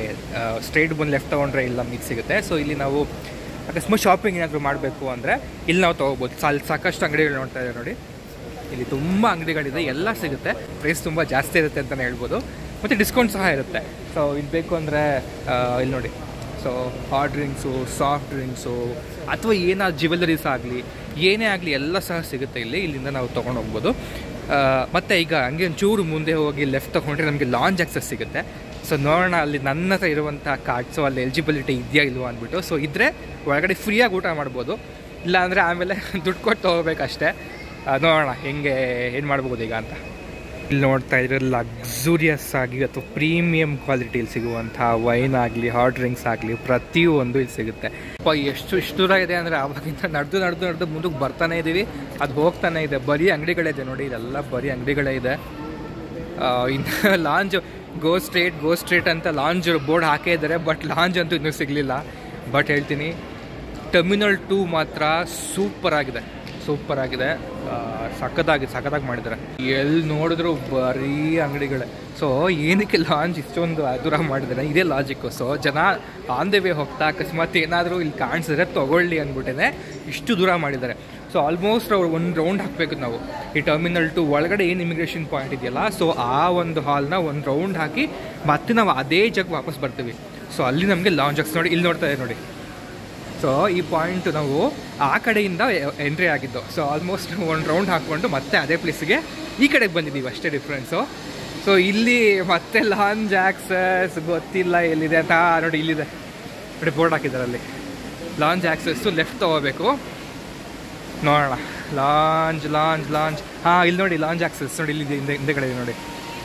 ಸ್ಟ್ರೈಟ್ ಬಂದು ಲೆಫ್ಟ್ ತೊಗೊಂಡ್ರೆ ಇಲ್ಲಿ ನಮಗೆ ಸಿಗುತ್ತೆ. ಸೊ ಇಲ್ಲಿ ನಾವು ಅಕಸ್ಮಾತ್ ಶಾಪಿಂಗ್ ಏನಾದರೂ ಮಾಡಬೇಕು ಅಂದರೆ ಇಲ್ಲಿ ನಾವು ತೊಗೋಬೋದು. ಸಾಕಷ್ಟು ಅಂಗಡಿಗಳು ನೋಡ್ತಾ ಇದ್ದೀವಿ ನೋಡಿ, ಇಲ್ಲಿ ತುಂಬ ಅಂಗಡಿಗಳಿದೆ, ಎಲ್ಲ ಸಿಗುತ್ತೆ. ಪ್ರೈಸ್ ತುಂಬ ಜಾಸ್ತಿ ಇರುತ್ತೆ ಅಂತಲೇ ಹೇಳ್ಬೋದು, ಮತ್ತು ಡಿಸ್ಕೌಂಟ್ ಸಹ ಇರುತ್ತೆ. ಸೊ ಇಲ್ಲಿ ಬೇಕು ಅಂದರೆ ಇಲ್ಲಿ ನೋಡಿ, so hot drinks, soft drinks, ಅಥವಾ ಏನಾದ್ರು ಜ್ಯುವೆಲ್ಲರೀಸ್ ಆಗಲಿ, ಏನೇ ಆಗಲಿ ಎಲ್ಲ ಸಹ ಸಿಗುತ್ತೆ ಇಲ್ಲಿಂದ ನಾವು ತೊಗೊಂಡು ಹೋಗ್ಬೋದು. ಮತ್ತು ಈಗ ಹಂಗೆ ಒಂಚೂರು ಮುಂದೆ ಹೋಗಿ ಲೆಫ್ಟ್ ತೊಗೊಂಡ್ರೆ ನಮಗೆ ಲಾಂಜ್ ಆಕ್ಸಸ್ ಸಿಗುತ್ತೆ. ಸೊ ನೋಡೋಣ ಅಲ್ಲಿ ನನ್ನ ಹತ್ರ ಇರುವಂಥ ಕಾರ್ಡ್ಸು ಅಲ್ಲಿ ಎಲಿಜಿಬಿಲಿಟಿ ಇದೆಯಾ ಇಲ್ವಾ ಅಂದ್ಬಿಟ್ಟು. ಸೊ ಇದ್ದರೆ ಒಳಗಡೆ ಫ್ರೀಯಾಗಿ ಊಟ ಮಾಡ್ಬೋದು, ಇಲ್ಲಾಂದರೆ ಆಮೇಲೆ ದುಡ್ಡು ಕೊಟ್ಟು ತೊಗೋಬೇಕಷ್ಟೇ. ನೋಡೋಣ ಹೆಂಗೆ ಏನು ಮಾಡ್ಬೋದು ಈಗ ಅಂತ. ಇಲ್ಲಿ ನೋಡ್ತಾ ಇದ್ರೆ ಲಕ್ಸುರಿಯಸ್ ಆಗಿ ಅಥವಾ ಪ್ರೀಮಿಯಂ ಕ್ವಾಲಿಟಿಲಿ ಸಿಗುವಂಥ ವೈನ್ ಆಗಲಿ ಹಾಟ್ ಡ್ರಿಂಕ್ಸ್ ಆಗಲಿ ಪ್ರತಿಯೊಂದು ಇಲ್ಲಿ ಸಿಗುತ್ತೆ. ಇಷ್ಟು ದೂರ ಇದೆ ಅಂದರೆ ಆವಾಗಿಂದ ನಡೆದು ಮುಂದಕ್ಕೆ ಬರ್ತಾನೆ ಇದ್ದೀವಿ, ಅದು ಹೋಗ್ತಾನೆ ಇದೆ. ಬರೀ ಅಂಗಡಿಗಳಿದೆ ನೋಡಿ, ಇದೆಲ್ಲ ಬರೀ ಅಂಗಡಿಗಳೇ ಇದೆ. ಇನ್ನು ಲಾಂಜ್ ಗೋ ಸ್ಟ್ರೇಟ್ ಅಂತ ಲಾಂಜ್ ಬೋರ್ಡ್ ಹಾಕೇ ಇದ್ದಾರೆ, ಬಟ್ ಲಾಂಜ್ ಅಂತೂ ಇನ್ನೂ ಸಿಗಲಿಲ್ಲ. ಬಟ್ ಹೇಳ್ತೀನಿ ಟರ್ಮಿನಲ್ 2 ಮಾತ್ರ ಸೂಪರ್ ಆಗಿದೆ, ಸಖತ್ತಾಗಿ ಮಾಡಿದ್ದಾರೆ. ಎಲ್ಲಿ ನೋಡಿದ್ರು ಬರೀ ಅಂಗಡಿಗಳೇ. ಸೊ ಏನಕ್ಕೆ ಲಾಂಚ್ ಇಷ್ಟೊಂದು ದೂರ ಮಾಡಿದ್ದಾರೆ, ಇದೇ ಲಾಜಿಕ್ಕು. ಸೊ ಜನ ಆನ್ ದ ವೇ ಹೋಗ್ತಾ ಅಕಸ್ಮಾತ್ ಏನಾದರೂ ಇಲ್ಲಿ ಕಾಣಿಸಿದ್ರೆ ತೊಗೊಳ್ಳಿ ಅಂದ್ಬಿಟ್ಟೇ ಇಷ್ಟು ದೂರ ಮಾಡಿದ್ದಾರೆ. ಸೊ ಆಲ್ಮೋಸ್ಟ್ ಅವ್ರು ಒಂದು ರೌಂಡ್ ಹಾಕಬೇಕು ನಾವು ಈ ಟರ್ಮಿನಲ್ 2 ಒಳಗಡೆ ಏನು ಇಮಿಗ್ರೇಷನ್ ಪಾಯಿಂಟ್ ಇದೆಯಲ್ಲ, ಸೊ ಆ ಒಂದು ಹಾಲ್ನ ಒಂದು ರೌಂಡ್ ಹಾಕಿ ಮತ್ತೆ ನಾವು ಅದೇ ಜಾಗ ವಾಪಸ್ ಬರ್ತೀವಿ. ಸೊ ಅಲ್ಲಿ ನಮಗೆ ಲಾಂಚ್ ಆಗ್ಸ್ ನೋಡಿ, ಇಲ್ಲಿ ನೋಡ್ತಾ ಇದೆ ನೋಡಿ. ಸೊ ಈ ಪಾಯಿಂಟ್ ನಾವು ಆ ಕಡೆಯಿಂದ ಎಂಟ್ರಿ ಆಗಿದ್ದು. ಸೊ ಆಲ್ಮೋಸ್ಟ್ ಒಂದು ರೌಂಡ್ ಹಾಕ್ಕೊಂಡು ಮತ್ತೆ ಅದೇ ಪ್ಲೇಸಿಗೆ ಈ ಕಡೆಗೆ ಬಂದಿದ್ದೀವಿ, ಅಷ್ಟೇ ಡಿಫ್ರೆನ್ಸು. ಸೊ ಇಲ್ಲಿ ಮತ್ತೆ ಲಾಂಜ್ ಆಕ್ಸಸ್ ಗೊತ್ತಿಲ್ಲ ಎಲ್ಲಿದೆ ಅಂತ ನೋಡಿ, ಇಲ್ಲಿದೆ ನೋಡಿ ಬೋರ್ಡ್ ಹಾಕಿದ್ದಾರೆ, ಅಲ್ಲಿ ಲಾಂಜ್ ಆಕ್ಸಸ್ಸು ಲೆಫ್ಟ್ ತೊಗೋಬೇಕು. ನೋಡೋಣ ಲಾಂಜ್ ಹಾಂ ಇಲ್ಲಿ ನೋಡಿ ಲಾಂಜ್ ಆಕ್ಸಸ್ ನೋಡಿ, ಇಲ್ಲಿ ಹಿಂದೆ ಕಡೆ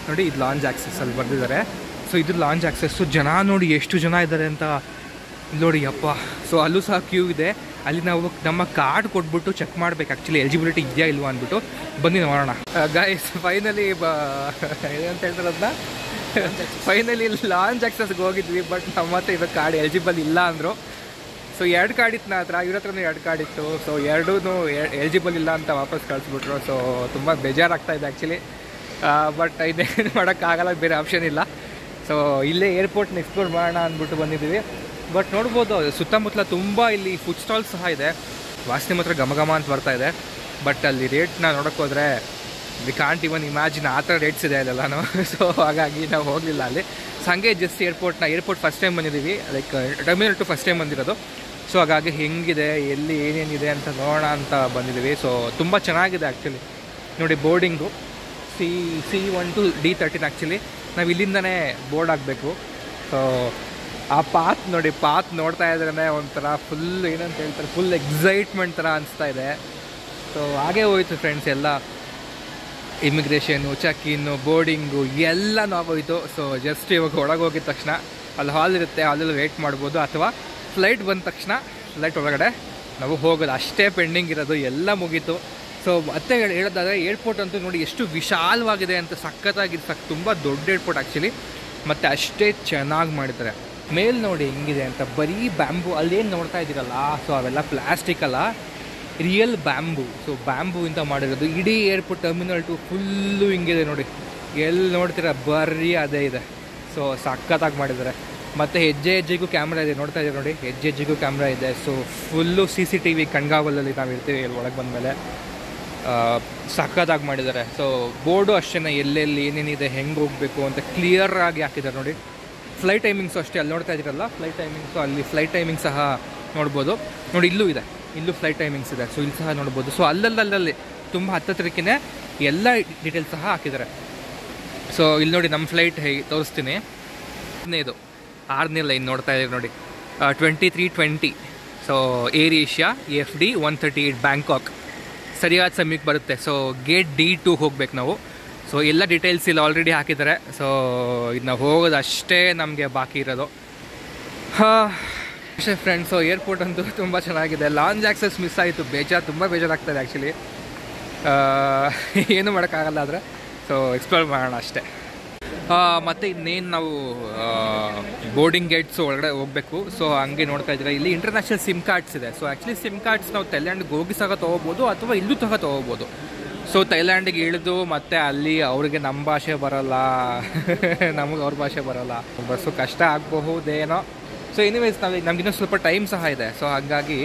ನೋಡಿ ಇದು ಲಾಂಜ್ ಆಕ್ಸಸ್ ಅಲ್ಲಿ ಬರೆದಿದ್ದಾರೆ. ಸೊ ಇದು ಲಾಂಜ್ ಆಕ್ಸಸ್ಸು. ಜನ ನೋಡಿ ಎಷ್ಟು ಜನ ಇದ್ದಾರೆ ಅಂತ ಇಲ್ಲಿ ನೋಡಿ ಅಪ್ಪ. ಸೊ ಅಲ್ಲೂ ಸಹ ಕ್ಯೂ ಇದೆ, ಅಲ್ಲಿ ನಾವು ನಮ್ಮ ಕಾರ್ಡ್ ಕೊಟ್ಬಿಟ್ಟು ಚೆಕ್ ಮಾಡಬೇಕು ಆ್ಯಕ್ಚುಲಿ ಎಲಿಜಿಬಿಲಿಟಿ ಇದೆಯಾ ಇಲ್ವಾ ಅಂದ್ಬಿಟ್ಟು ಬಂದು ನೋಡೋಣ. ಗೈಸ್ ಫೈನಲಿ ಏನಂತ ಹೇಳ್ತಾರೆ ಅದನ್ನ, ಫೈನಲಿ ಲಾಂಜ್ ಆಕ್ಸಸ್ಗೆ ಹೋಗಿದ್ವಿ, ಬಟ್ ನಮ್ಮ ಹತ್ರ ಇದು ಕಾರ್ಡ್ ಎಲಿಜಿಬಲ್ ಇಲ್ಲ ಅಂದರು. ಸೊ 2 ಕಾರ್ಡ್ ಇತ್ತು ನನ್ನ ಹತ್ರ, ಇವ್ರ ಹತ್ರನೂ 2 ಕಾರ್ಡ್ ಇತ್ತು. ಸೊ ಎರಡೂ ಎಲಿಜಿಬಲ್ ಇಲ್ಲ ಅಂತ ವಾಪಸ್ ಕಳಿಸ್ಬಿಟ್ರು. ಸೊ ತುಂಬ ಬೇಜಾರಾಗ್ತಾಯಿದೆ ಆ್ಯಕ್ಚುಲಿ, ಬಟ್ ಇದೇನು ಮಾಡೋಕ್ಕಾಗಲ್ಲ, ಬೇರೆ ಆಪ್ಷನ್ ಇಲ್ಲ. ಸೊ ಇಲ್ಲೇ ಏರ್ಪೋರ್ಟ್ನ ಎಕ್ಸ್ಪ್ಲೋರ್ ಮಾಡೋಣ ಅಂದ್ಬಿಟ್ಟು ಬಂದಿದ್ದೀವಿ. ಬಟ್ ನೋಡ್ಬೋದು ಸುತ್ತಮುತ್ತಲ ತುಂಬ ಇಲ್ಲಿ ಫುಡ್ ಸ್ಟಾಲ್ಸ್ ಸಹ ಇದೆ, ವಾಸನೆ ಮಾತ್ರ ಘಮ ಅಂತ ಬರ್ತಾ ಇದೆ. ಬಟ್ ಅಲ್ಲಿ ರೇಟ್ನ ನೋಡೋಕ್ಕೆ ಹೋದರೆ ವಿ ಕಾಂಟ್ ಇವನ್ ಇಮ್ಯಾಜಿನ್ ಆ ಥರ ರೇಟ್ಸ್ ಇದೆ ಅಲ್ಲೆಲ್ಲನೂ. ಸೊ ಹಾಗಾಗಿ ನಾವು ಹೋಗಲಿಲ್ಲ ಅಲ್ಲಿ. ಸೊ ಹಾಗೆ ಜಸ್ಟ್ ಏರ್ಪೋರ್ಟ್ ಫಸ್ಟ್ ಟೈಮ್ ಬಂದಿದ್ದೀವಿ, ಲೈಕ್ ಟರ್ಮಿನಲ್ 2 ಫಸ್ಟ್ ಟೈಮ್ ಬಂದಿರೋದು. ಸೊ ಹಾಗಾಗಿ ಹೆಂಗಿದೆ ಎಲ್ಲಿ ಏನೇನಿದೆ ಅಂತ ನೋಡೋಣ ಅಂತ ಬಂದಿದ್ದೀವಿ. ಸೊ ತುಂಬ ಚೆನ್ನಾಗಿದೆ ಆ್ಯಕ್ಚುಲಿ ನೋಡಿ. Boarding C1 to D13 actually ನಾವು ಇಲ್ಲಿಂದನೇ ಬೋರ್ಡ್ ಆಗಬೇಕು. ಸೊ ಆ ಪಾತ್ ನೋಡ್ತಾ ಇದ್ರೇ ಒಂಥರ ಫುಲ್ ಏನಂತ ಹೇಳ್ತಾರೆ, ಫುಲ್ ಎಕ್ಸೈಟ್ಮೆಂಟ್ ಥರ ಅನಿಸ್ತಾ ಇದೆ. ಸೊ ಹಾಗೇ ಹೋಯ್ತು ಫ್ರೆಂಡ್ಸ್, ಎಲ್ಲ ಇಮಿಗ್ರೇಷನ್ನು, ಚೆಕ್-ಇನ್ನು, ಬೋರ್ಡಿಂಗು ಎಲ್ಲನೂ ಆಗೋಯ್ತು. ಸೊ ಜಸ್ಟ್ ಇವಾಗ ಒಳಗೆ ಹೋಗಿದ ತಕ್ಷಣ ಅಲ್ಲಿ ಹಾಲ್ ಇರುತ್ತೆ, ಹಾಲಲ್ಲಿ ವೆಯ್ಟ್ ಮಾಡ್ಬೋದು, ಅಥವಾ ಫ್ಲೈಟ್ ಬಂದ ತಕ್ಷಣ ಫ್ಲೈಟ್ ಒಳಗಡೆ ನಾವು ಹೋಗೋದು ಅಷ್ಟೇ ಪೆಂಡಿಂಗ್ ಇರೋದು, ಎಲ್ಲ ಮುಗೀತು. ಸೊ ಮತ್ತೆ ಹೇಳೋದಾದರೆ ಏರ್ಪೋರ್ಟ್ ಅಂತೂ ನೋಡಿ ಎಷ್ಟು ವಿಶಾಲವಾಗಿದೆ ಅಂತ, ಸಖತ್ತಾಗಿ ತುಂಬ ದೊಡ್ಡ ಏರ್ಪೋರ್ಟ್ ಆ್ಯಕ್ಚುಲಿ, ಮತ್ತು ಅಷ್ಟೇ ಚೆನ್ನಾಗಿ ಮಾಡಿದ್ದಾರೆ. ಮೇಲ್ ನೋಡಿ ಹೆಂಗಿದೆ ಅಂತ, ಬರೀ ಬ್ಯಾಂಬು, ಅಲ್ಲೇನು ನೋಡ್ತಾ ಇದ್ದೀರಲ್ಲ, ಸೊ ಅವೆಲ್ಲ ಪ್ಲಾಸ್ಟಿಕ್ ಅಲ್ಲ, ರಿಯಲ್ ಬ್ಯಾಂಬು. ಸೊ ಬ್ಯಾಂಬುವಿಂದ ಮಾಡಿರೋದು. ಇಡೀ ಏರ್ಪೋರ್ಟ್ ಟರ್ಮಿನಲ್ 2 ಫುಲ್ಲು ಹಿಂಗಿದೆ ನೋಡಿ, ಎಲ್ಲಿ ನೋಡ್ತೀರ ಬರೀ ಅದೇ ಇದೆ. ಸೊ ಸಖತ್ತಾಗಿ ಮಾಡಿದ್ದಾರೆ. ಮತ್ತು ಹೆಜ್ಜೆಗೂ ಕ್ಯಾಮ್ರಾ ಇದೆ, ನೋಡ್ತಾ ಇದ್ದೀವಿ ನೋಡಿ, ಹೆಜ್ಜೆಗೂ ಕ್ಯಾಮ್ರಾ ಇದೆ. ಸೊ ಫುಲ್ಲು CCTV ಕಣ್ಗಾವಲಲ್ಲಿ ನಾವು ಇರ್ತೀವಿ ಇಲ್ಲಿ ಒಳಗೆ ಬಂದಮೇಲೆ. ಸಖತ್ತಾಗಿ ಮಾಡಿದ್ದಾರೆ. ಸೊ ಬೋರ್ಡು ಅಷ್ಟೇ, ಎಲ್ಲೆಲ್ಲಿ ಏನೇನಿದೆ, ಹೆಂಗೆ ಹೋಗಬೇಕು ಅಂತ ಕ್ಲಿಯರಾಗಿ ಹಾಕಿದ್ದಾರೆ ನೋಡಿ. ಫ್ಲೈಟ್ ಟೈಮಿಂಗ್ಸು ಅಷ್ಟೇ, ಅಲ್ಲಿ ನೋಡ್ತಾ ಇದ್ದೀರಲ್ಲ ಫ್ಲೈಟ್ ಟೈಮಿಂಗ್ಸು, ಅಲ್ಲಿ ಫ್ಲೈಟ್ ಟೈಮಿಂಗ್ ಸಹ ನೋಡ್ಬೋದು ನೋಡಿ. ಇಲ್ಲೂ ಇದೆ, ಇಲ್ಲೂ ಫ್ಲೈಟ್ ಟೈಮಿಂಗ್ಸ್ ಇದೆ. ಸೊ ಇಲ್ಲಿ ಸಹ ನೋಡ್ಬೋದು. ಸೊ ಅಲ್ಲಲ್ಲಿ ತುಂಬ ಹತ್ತತ್ರಕ್ಕೇ ಎಲ್ಲ ಡೀಟೇಲ್ಸ್ ಸಹ ಹಾಕಿದ್ದಾರೆ. ಸೊ ಇಲ್ಲಿ ನೋಡಿ ನಮ್ಮ ಫ್ಲೈಟ್ ಹೇಗೆ ತೋರಿಸ್ತೀನಿ. ಇದು 6ನೇ ಲೈನ್ ನೋಡ್ತಾ ಇದ್ದೀವಿ ನೋಡಿ, 2320. So air Asia FD 138 Bangkok ಸರಿಯಾದ ಸಮಯಕ್ಕೆ ಬರುತ್ತೆ. ಸೊ ಗೇಟ್ D2 ಹೋಗ್ಬೇಕು ನಾವು. ಸೊ ಎಲ್ಲ ಡೀಟೇಲ್ಸ್ ಇಲ್ಲಿ ಆಲ್ರೆಡಿ ಹಾಕಿದ್ದಾರೆ. ಸೊ ಇದನ್ನ ಹೋಗೋದು ಅಷ್ಟೇ ನಮಗೆ ಬಾಕಿ ಇರೋದು. ಅಷ್ಟೇ ಫ್ರೆಂಡ್ಸ್. ಸೊ ಏರ್ಪೋರ್ಟ್ ಅಂತೂ ತುಂಬ ಚೆನ್ನಾಗಿದೆ. ಲಾಂಜ್ ಆಕ್ಸಸ್ ಮಿಸ್ ಆಯಿತು, ತುಂಬ ಬೇಜಾರಾಗ್ತದೆ ಆ್ಯಕ್ಚುಲಿ. ಏನೂ ಮಾಡೋಕ್ಕಾಗಲ್ಲ ಆದರೆ. ಸೊ ಎಕ್ಸ್ಪ್ಲೋರ್ ಮಾಡೋಣ ಅಷ್ಟೇ. ಮತ್ತು ಇನ್ನೇನು ನಾವು ಬೋರ್ಡಿಂಗ್ ಗೇಟ್ಸು ಒಳಗಡೆ ಹೋಗಬೇಕು. ಸೊ ಹಂಗೆ ನೋಡ್ತಾ ಇದ್ದೀರಾ, ಇಲ್ಲಿ ಇಂಟರ್ನ್ಯಾಷನಲ್ ಸಿಮ್ ಕಾರ್ಡ್ಸ್ ಇದೆ. ಸೊ ಆ್ಯಕ್ಚುಲಿ ಸಿಮ್ ಕಾರ್ಡ್ಸ್ ನಾವು ಥೈಲ್ಯಾಂಡ್ಗೆ ಹೋಗಿ ಸಹ ತೊಗೋಬೋದು, ಅಥವಾ ಇಲ್ಲೂ ಸಹ ತೊಗೋಬೋದು. ಸೊ ಥೈಲ್ಯಾಂಡಿಗೆ ಇಳಿದು ಮತ್ತು ಅಲ್ಲಿ ಅವ್ರಿಗೆ ನಮ್ಮ ಭಾಷೆ ಬರೋಲ್ಲ, ನಮಗೆ ಅವ್ರ ಭಾಷೆ ಬರೋಲ್ಲ, ಬಸ್ಸು ಕಷ್ಟ ಆಗಬಹುದೇನೋ. ಸೊ ಎನಿವೇಸ್ ನಮಗಿನ್ನೂ ಸ್ವಲ್ಪ ಟೈಮ್ ಸಹ ಇದೆ. ಸೊ ಹಾಗಾಗಿ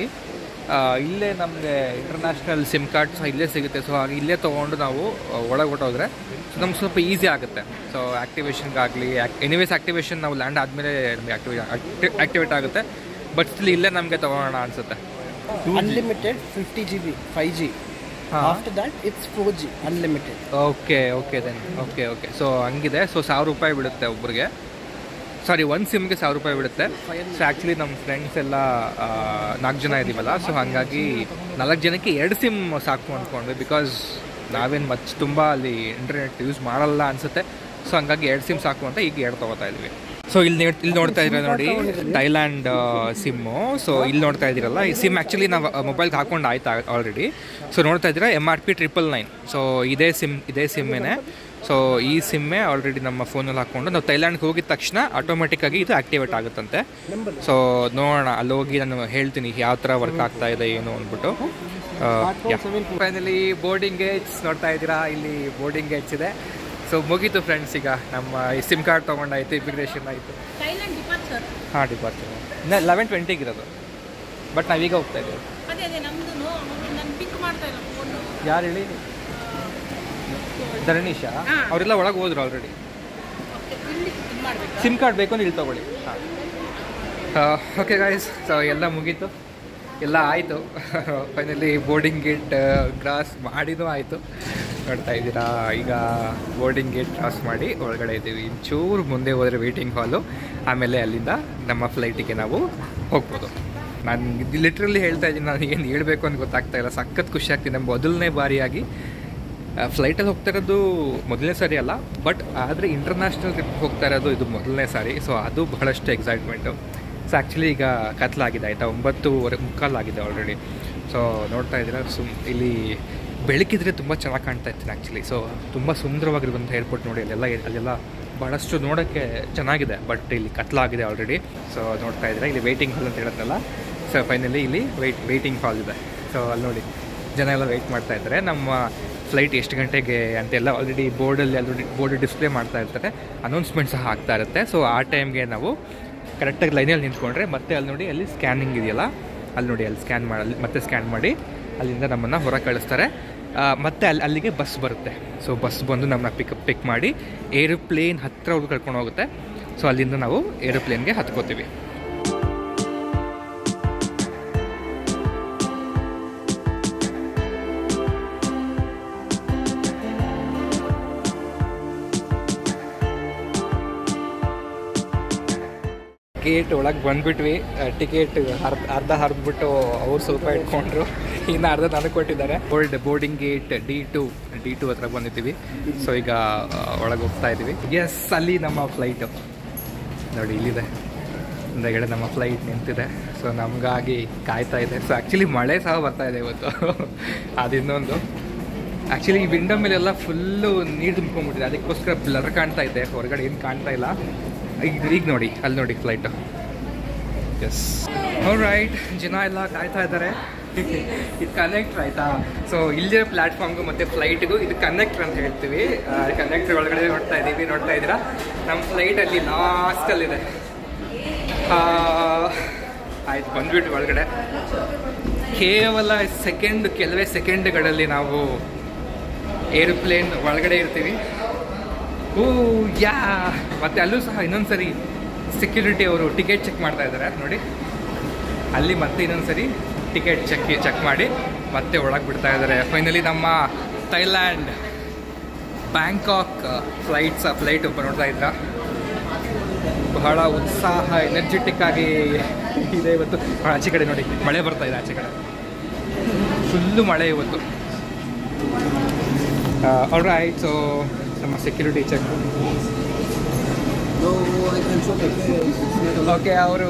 ಇಲ್ಲೇ ನಮಗೆ ಇಂಟರ್ನ್ಯಾಷನಲ್ ಸಿಮ್ ಕಾರ್ಡ್ ಸಹ ಇಲ್ಲೇ ಸಿಗುತ್ತೆ. ಸೊ ಹಾಗೆ ಇಲ್ಲೇ ತೊಗೊಂಡು ನಾವು ಒಳಗೆ ಹೊಟ್ಟೋದ್ರೆ ಸೊ ನಮ್ಗೆ ಸ್ವಲ್ಪ ಈಸಿ ಆಗುತ್ತೆ. ಸೊ ಆ್ಯಕ್ಟಿವೇಷನ್ಗಾಗಲಿ, ಎನಿವೇಸ್ ಆ್ಯಕ್ಟಿವೇಷನ್ ನಾವು ಲ್ಯಾಂಡ್ ಆದಮೇಲೆ ನಮಗೆ ಆ್ಯಕ್ಟಿವೇಟ್ ಆಗುತ್ತೆ. ಬಟ್ ಸ್ಟಿಲ್ ಇಲ್ಲೇ ನಮಗೆ ತೊಗೊಳೋಣ ಅನಿಸುತ್ತೆ. Unlimited 50 GB 5G. After that it's 4G unlimited. Okay then okay. So ಹಂಗಿದೆ. ಸೊ 1000 ರೂಪಾಯಿ ಬೀಳುತ್ತೆ ಒಬ್ಬರಿಗೆ. ಸಾರಿ ಒಂದು ಸಿಮ್ಗೆ 1000 ರೂಪಾಯಿ ಬಿಡುತ್ತೆ. ಸೊ ಆ್ಯಕ್ಚುಲಿ ನಮ್ಮ ಫ್ರೆಂಡ್ಸ್ ಎಲ್ಲ 4 ಜನ ಇದ್ದೀವಲ್ಲ, ಸೊ ಹಾಗಾಗಿ 4 ಜನಕ್ಕೆ 2 ಸಿಮ್ ಸಾಕು ಅಂದ್ಕೊಂಡ್ವಿ. ಬಿಕಾಸ್ ನಾವೇನು ತುಂಬ ಅಲ್ಲಿ ಇಂಟರ್ನೆಟ್ ಯೂಸ್ ಮಾಡಲ್ಲ ಅನಿಸುತ್ತೆ. ಸೊ ಹಂಗಾಗಿ 2 ಸಿಮ್ ಸಾಕು ಅಂತ ಈಗ 2 ತೊಗೋತಾ ಇದ್ವಿ. ಸೊ ಇಲ್ಲಿ ನೋಡ್ತಾ ಇದ್ದೀರ ನೋಡಿ, ಥೈಲ್ಯಾಂಡ್ ಸಿಮ್ಮು. ಸೊ ಇಲ್ಲಿ ನೋಡ್ತಾ ಇದ್ದೀರಲ್ಲ, ಈ ಸಿಮ್ ಆ್ಯಕ್ಚುಲಿ ನಾವು ಮೊಬೈಲ್ಗೆ ಹಾಕೊಂಡು ಆಯ್ತು ಆಲ್ರೆಡಿ. ಸೊ ನೋಡ್ತಾ ಇದ್ದೀರಾ MRP 999. ಸೊ ಇದೇ ಸಿಮ್ಮೇನೆ. ಸೊ ಈ ಸಿಮ್ಮೆ ಆಲ್ರೆಡಿ ನಮ್ಮ ಫೋನಲ್ಲಿ ಹಾಕ್ಕೊಂಡು ನಾವು ಥೈಲ್ಯಾಂಡ್ಗೆ ಹೋಗಿದ ತಕ್ಷಣ ಆಟೋಮೆಟಿಕ್ಕಾಗಿ ಇದು ಆ್ಯಕ್ಟಿವೇಟ್ ಆಗುತ್ತಂತೆ. ಸೊ ನೋಡೋಣ, ಅಲ್ಲಿ ಹೋಗಿ ನಾನು ಹೇಳ್ತೀನಿ ಯಾವ ಥರ ವರ್ಕ್ ಆಗ್ತಾ ಇದೆ ಏನು ಅಂದ್ಬಿಟ್ಟು. ಫೈನಲಿ ಬೋರ್ಡಿಂಗ್ ಗೇಟ್ಸ್ ನೋಡ್ತಾ ಇದ್ದೀರಾ, ಇಲ್ಲಿ ಬೋರ್ಡಿಂಗ್ ಗೇಟ್ಸ್ ಇದೆ. ಸೊ ಮುಗೀತು ಫ್ರೆಂಡ್ಸ್, ಈಗ ನಮ್ಮ ಈ ಸಿಮ್ ಕಾರ್ಡ್ ತೊಗೊಂಡಾಯ್ತು, ಇಮಿಗ್ರೇಷನ್ ಆಯಿತು. ಹಾಂ, ಡಿಪಾರ್ಚರ್ ಇನ್ನು 11:20ಗೆ ಇರೋದು. ಬಟ್ ನಾವೀಗ ಹೋಗ್ತಾ ಇದ್ದೀವಿ. ಯಾರು ಹೇಳಿ? ಧರಣೀಶ ಅವರೆಲ್ಲ ಒಳಗೆ ಹೋದ್ರು ಆಲ್ರೆಡಿ. ಸಿಮ್ ಕಾರ್ಡ್ ಬೇಕು ಅಂದ್ರೆ ಇಲ್ಲಿ ತೊಗೊಳ್ಳಿ. ಹಾಂ, ಓಕೆ ಗಾಯ್ಸ್. ಸೊ ಎಲ್ಲ ಮುಗೀತು, ಎಲ್ಲ ಆಯಿತು. ಫೈನಲಿ ಬೋರ್ಡಿಂಗ್ ಗೇಟ್ ಕ್ರಾಸ್ ಮಾಡಿನೂ ಆಯಿತು. ನೋಡ್ತಾ ಇದ್ದೀರಾ, ಈಗ ಬೋರ್ಡಿಂಗ್ ಗೇಟ್ ಕ್ರಾಸ್ ಮಾಡಿ ಒಳಗಡೆ ಇದ್ದೀವಿ. ಇಂಚೂರು ಮುಂದೆ ಹೋದರೆ ವೇಟಿಂಗ್ ಹಾಲು, ಆಮೇಲೆ ಅಲ್ಲಿಂದ ನಮ್ಮ ಫ್ಲೈಟಿಗೆ ನಾವು ಹೋಗ್ಬೋದು. ನಾನು ಲಿಟ್ರಲಿ ಹೇಳ್ತಾ ಇದ್ದೀನಿ, ನಾನು ಏನು ಹೇಳಬೇಕು ಅಂತ ಗೊತ್ತಾಗ್ತಾ ಇಲ್ಲ. ಸಖತ್ ಖುಷಿ ಆಗ್ತೀನಿ. ನಮ್ಮ ಮೊದಲನೇ ಬಾರಿಯಾಗಿ ಫ್ಲೈಟಲ್ಲಿ ಹೋಗ್ತಾ ಇರೋದು ಮೊದಲನೇ ಸಾರಿ ಅಲ್ಲ, ಬಟ್ ಆದರೆ ಇಂಟರ್ನ್ಯಾಷನಲ್ ಟ್ರಿಪ್ ಹೋಗ್ತಾ ಇರೋದು ಇದು ಮೊದಲನೇ ಸಾರಿ. ಸೊ ಅದು ಬಹಳಷ್ಟು ಎಕ್ಸೈಟ್ಮೆಂಟು. ಸೊ ಆ್ಯಕ್ಚುಲಿ ಈಗ ಕತ್ಲಾಗಿದೆ ಆಯಿತಾ, 9:45 ಆಗಿದೆ ಆಲ್ರೆಡಿ. ಸೊ ನೋಡ್ತಾ ಇದ್ದೀರಾ, ಇಲ್ಲಿ ಬೆಳಕಿದ್ರೆ ತುಂಬ ಚೆನ್ನಾಗಿ ಕಾಣ್ತಾ ಇರ್ತೀನಿ ಆ್ಯಕ್ಚುಲಿ. ಸೊ ತುಂಬ ಸುಂದರವಾಗಿರುವಂಥ ಏರ್ಪೋರ್ಟ್ ನೋಡಿ. ಅಲ್ಲೆಲ್ಲ ಭಾಳಷ್ಟು ನೋಡೋಕ್ಕೆ ಚೆನ್ನಾಗಿದೆ, ಬಟ್ ಇಲ್ಲಿ ಕತ್ಲಾಗಿದೆ ಆಲ್ರೆಡಿ. ಸೊ ನೋಡ್ತಾ ಇದ್ದೀರಾ, ಇಲ್ಲಿ ವೆಯ್ಟಿಂಗ್ ಹಾಲ್ ಅಂತ ಹೇಳಿದ್ನಲ್ಲ. ಸೊ ಫೈನಲಿ ಇಲ್ಲಿ ವೆಯ್ಟಿಂಗ್ ಹಾಲ್ ಇದೆ. ಸೊ ಅಲ್ಲಿ ನೋಡಿ ಜನ ಎಲ್ಲ ವೆಯ್ಟ್ ಮಾಡ್ತಾ ಇದ್ದಾರೆ. ನಮ್ಮ ಫ್ಲೈಟ್ ಎಷ್ಟು ಗಂಟೆಗೆ ಅಂತೆಲ್ಲ ಆಲ್ರೆಡಿ ಬೋರ್ಡ್ ಡಿಸ್ಪ್ಲೇ ಮಾಡ್ತಾ ಇರ್ತಾರೆ, ಅನೌನ್ಸ್ಮೆಂಟ್ ಸಹ ಆಗ್ತಾ ಇರುತ್ತೆ. ಸೊ ಆ ಟೈಮ್ಗೆ ನಾವು ಕರೆಕ್ಟಾಗಿ ಲೈನಲ್ಲಿ ನಿಂತ್ಕೊಂಡ್ರೆ ಮತ್ತೆ ಅಲ್ಲಿ ನೋಡಿ, ಅಲ್ಲಿ ಸ್ಕ್ಯಾನಿಂಗ್ ಇದೆಯಲ್ಲ, ಅಲ್ಲಿ ನೋಡಿ, ಅಲ್ಲಿ ಮತ್ತೆ ಸ್ಕ್ಯಾನ್ ಮಾಡಿ ಅಲ್ಲಿಂದ ನಮ್ಮನ್ನು ಹೊರಗೆ ಕಳಿಸ್ತಾರೆ. ಮತ್ತು ಅಲ್ಲಿಗೆ ಬಸ್ ಬರುತ್ತೆ. ಸೊ ಬಸ್ ಬಂದು ನಮ್ಮನ್ನ ಪಿಕ್ ಮಾಡಿ ಏರೋಪ್ಲೇನ್ ಹತ್ತಿರ ಕರ್ಕೊಂಡು ಹೋಗುತ್ತೆ. ಸೊ ಅಲ್ಲಿಂದ ನಾವು ಏರೋಪ್ಲೇನ್ಗೆ ಹತ್ಕೋತೀವಿ. ಗೇಟ್ ಒಳಗೆ ಬಂದುಬಿಟ್ವಿ. ಟಿಕೆಟ್ ಅರ್ಧ ಹರಿದ್ಬಿಟ್ಟು ಅವ್ರು ಸ್ವಲ್ಪ ಇಟ್ಕೊಂಡ್ರು, ಇನ್ನು ಅರ್ಧ ನನಗೆ ಕೊಟ್ಟಿದ್ದಾರೆ. ಬೋರ್ಡಿಂಗ್ ಗೇಟ್ D2 ಹತ್ರ ಬಂದಿದ್ದೀವಿ. ಸೊ ಈಗ ಒಳಗೆ ಹೋಗ್ತಾ ಇದ್ದೀವಿ. ಎಸ್, ಅಲ್ಲಿ ನಮ್ಮ ಫ್ಲೈಟು ನೋಡಿ, ಇಲ್ಲಿದೆ ಹಿಂದೆಗಡೆ ನಮ್ಮ ಫ್ಲೈಟ್ ನಿಂತಿದೆ. ಸೊ ನಮಗಾಗಿ ಕಾಯ್ತಾ ಇದೆ. ಸೊ ಆ್ಯಕ್ಚುಲಿ ಮಳೆ ಸಹ ಬರ್ತಾ ಇದೆ ಇವತ್ತು. ಅದಿನ್ನೊಂದು ಆ್ಯಕ್ಚುಲಿ ಈ ವಿಂಡೋ ಮೇಲೆಲ್ಲ ಫುಲ್ಲು ನೀರು ತುಂಬ್ಕೊಂಡ್ಬಿಟ್ಟಿದೆ, ಅದಕ್ಕೋಸ್ಕರ ಬ್ಲರ್ ಕಾಣ್ತಾ ಇದೆ, ಹೊರಗಡೆ ಏನು ಕಾಣ್ತಾ ಇಲ್ಲ. ಈಗ ನೋಡಿ, ಅಲ್ಲಿ ನೋಡಿ ಫ್ಲೈಟು. ಎಸ್, ರೈಟ್, ಜನ ಎಲ್ಲ ಕಾಯ್ತಾ ಇದ್ದಾರೆ. ಇದು ಕನೆಕ್ಟ್ರ್ ಆಯಿತಾ. ಸೊ ಇಲ್ಲಿರೋ ಪ್ಲ್ಯಾಟ್ಫಾರ್ಮ್ಗೂ ಮತ್ತು ಫ್ಲೈಟ್ಗೂ ಇದು ಕನೆಕ್ಟ್ರ್ ಅಂತ ಹೇಳ್ತೀವಿ. ಕನೆಕ್ಟ್ರ್ ಒಳಗಡೆ ನೋಡ್ತಾ ಇದ್ದೀರಾ, ನಮ್ಮ ಫ್ಲೈಟಲ್ಲಿ ಲಾಸ್ಟಲ್ಲಿದೆ. ಆಯ್ತು, ಬಂದ್ಬಿಟ್ಟು ಒಳಗಡೆ ಕೇವಲ ಕೆಲವೇ ಸೆಕೆಂಡ್ಗಳಲ್ಲಿ ನಾವು ಏರೋಪ್ಲೇನ್ ಒಳಗಡೆ ಇರ್ತೀವಿ. ಮತ್ತು ಅಲ್ಲೂ ಸಹ ಇನ್ನೊಂದ್ಸರಿ ಸೆಕ್ಯೂರಿಟಿ ಅವರು ಟಿಕೆಟ್ ಚೆಕ್ ಮಾಡ್ತಾ ಇದ್ದಾರೆ ನೋಡಿ. ಅಲ್ಲಿ ಮತ್ತೆ ಇನ್ನೊಂದ್ಸರಿ ಟಿಕೆಟ್ ಚೆಕ್ ಮಾಡಿ ಮತ್ತೆ ಒಳಗೆ ಬಿಡ್ತಾ ಇದ್ದಾರೆ. ಫೈನಲಿ ನಮ್ಮ ಥೈಲ್ಯಾಂಡ್ ಬ್ಯಾಂಕಾಕ್ ಫ್ಲೈಟ್ ಓಪನ್ ನೋಡ್ತಾ ಇದ್ರ. ಬಹಳ ಉತ್ಸಾಹ, ಎನರ್ಜೆಟಿಕ್ ಆಗಿ ಇದೆ ಇವತ್ತು. ಆಚೆ ಕಡೆ ನೋಡಿ, ಮಳೆ ಬರ್ತಾ ಇದೆ. ಆಚೆ ಕಡೆ ಫುಲ್ಲು ಮಳೆ ಇವತ್ತು. ಆಲ್ರೈಟ್, ಸೊ ನಮ್ಮ ಸೆಕ್ಯೂರಿಟಿ ಚೆಕ್. ಓಕೆ, ಅವರು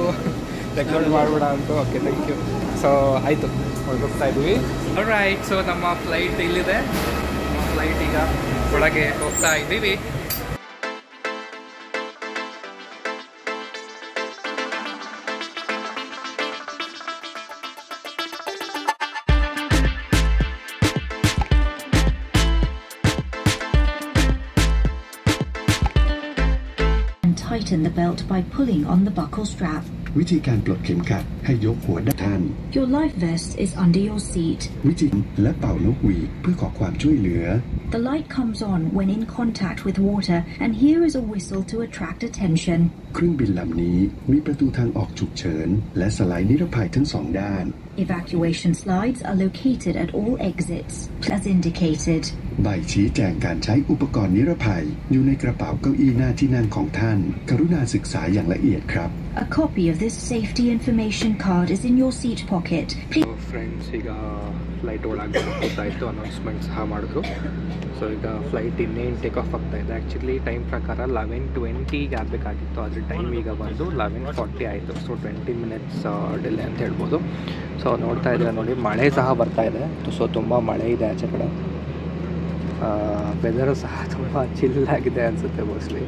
ರೆಕಾರ್ಡ್ ಮಾಡಬೇಡ ಅಂತ. Okay, thank you. ಸೊ ಆಯಿತು, ಹೋಗ್ತಾ ಇದ್ವಿ. ಆಲ್ರೈಟ್, ಸೊ ನಮ್ಮ ಫ್ಲೈಟ್ ಇಲ್ಲಿದೆ. ನಮ್ಮ ಫ್ಲೈಟ್ ಈಗ ಒಳಗೆ ಹೋಗ್ತಾ ಇದ್ದೀವಿ. Tighten the belt by pulling on the buckle strap. วิธีการปลดเข็มขัดให้ยกหัวด้านท่าน Your life vest is under your seat. วิธีและเป่านกหวีดเพื่อขอความช่วยเหลือ The light comes on when in contact with water, and here is a whistle to attract attention. เครื่องบินลำนี้มีประตูทางออกฉุกเฉินและสไลด์นิรภัยทั้งสองด้าน Evacuation slides are located at all exits, as indicated. ใบชี้แจงการใช้อุปกรณ์นิรภัยอยู่ในกระเป๋าเก้าอี้หน้าที่นั่งของท่านกรุณาศึกษาอย่างละเอียดครับ A copy of this safety information card is in your seat pocket. Please. Friends, ಈಗ flight ಒಳಗೆ ಗೊತ್ತಾಯಿತು, announcement ಸಹ ಮಾಡಿದ್ರು. So ಈಗ flight ಇನ್ನೇನು take off ಆಗ್ತಾ ಇದೆ. Actually time ಪ್ರಕಾರ 11:20ಗೆ ಆಗಬೇಕಾಗಿತ್ತು, ಆದರೆ ಟೈಮ್ ಈಗ ಬಂದು 11:40 ಆಯಿತು. ಸೊ 20 ಮಿನಿಟ್ಸ್ ಡಿಲೇ ಅಂತ ಹೇಳ್ಬೋದು. ಸೊ ನೋಡ್ತಾ ಇದ್ದೀರಾ ನೋಡಿ, ಮಳೆ ಸಹ ಬರ್ತಾ ಇದೆ. ಸೊ ತುಂಬ ಮಳೆ ಇದೆ ಆಚೆ ಕಡೆ. ವೆದರು ಸಹ ತುಂಬ ಚಿಲ್ಲಾಗಿದೆ ಅನಿಸುತ್ತೆ ಮೋಸ್ಟ್ಲಿ.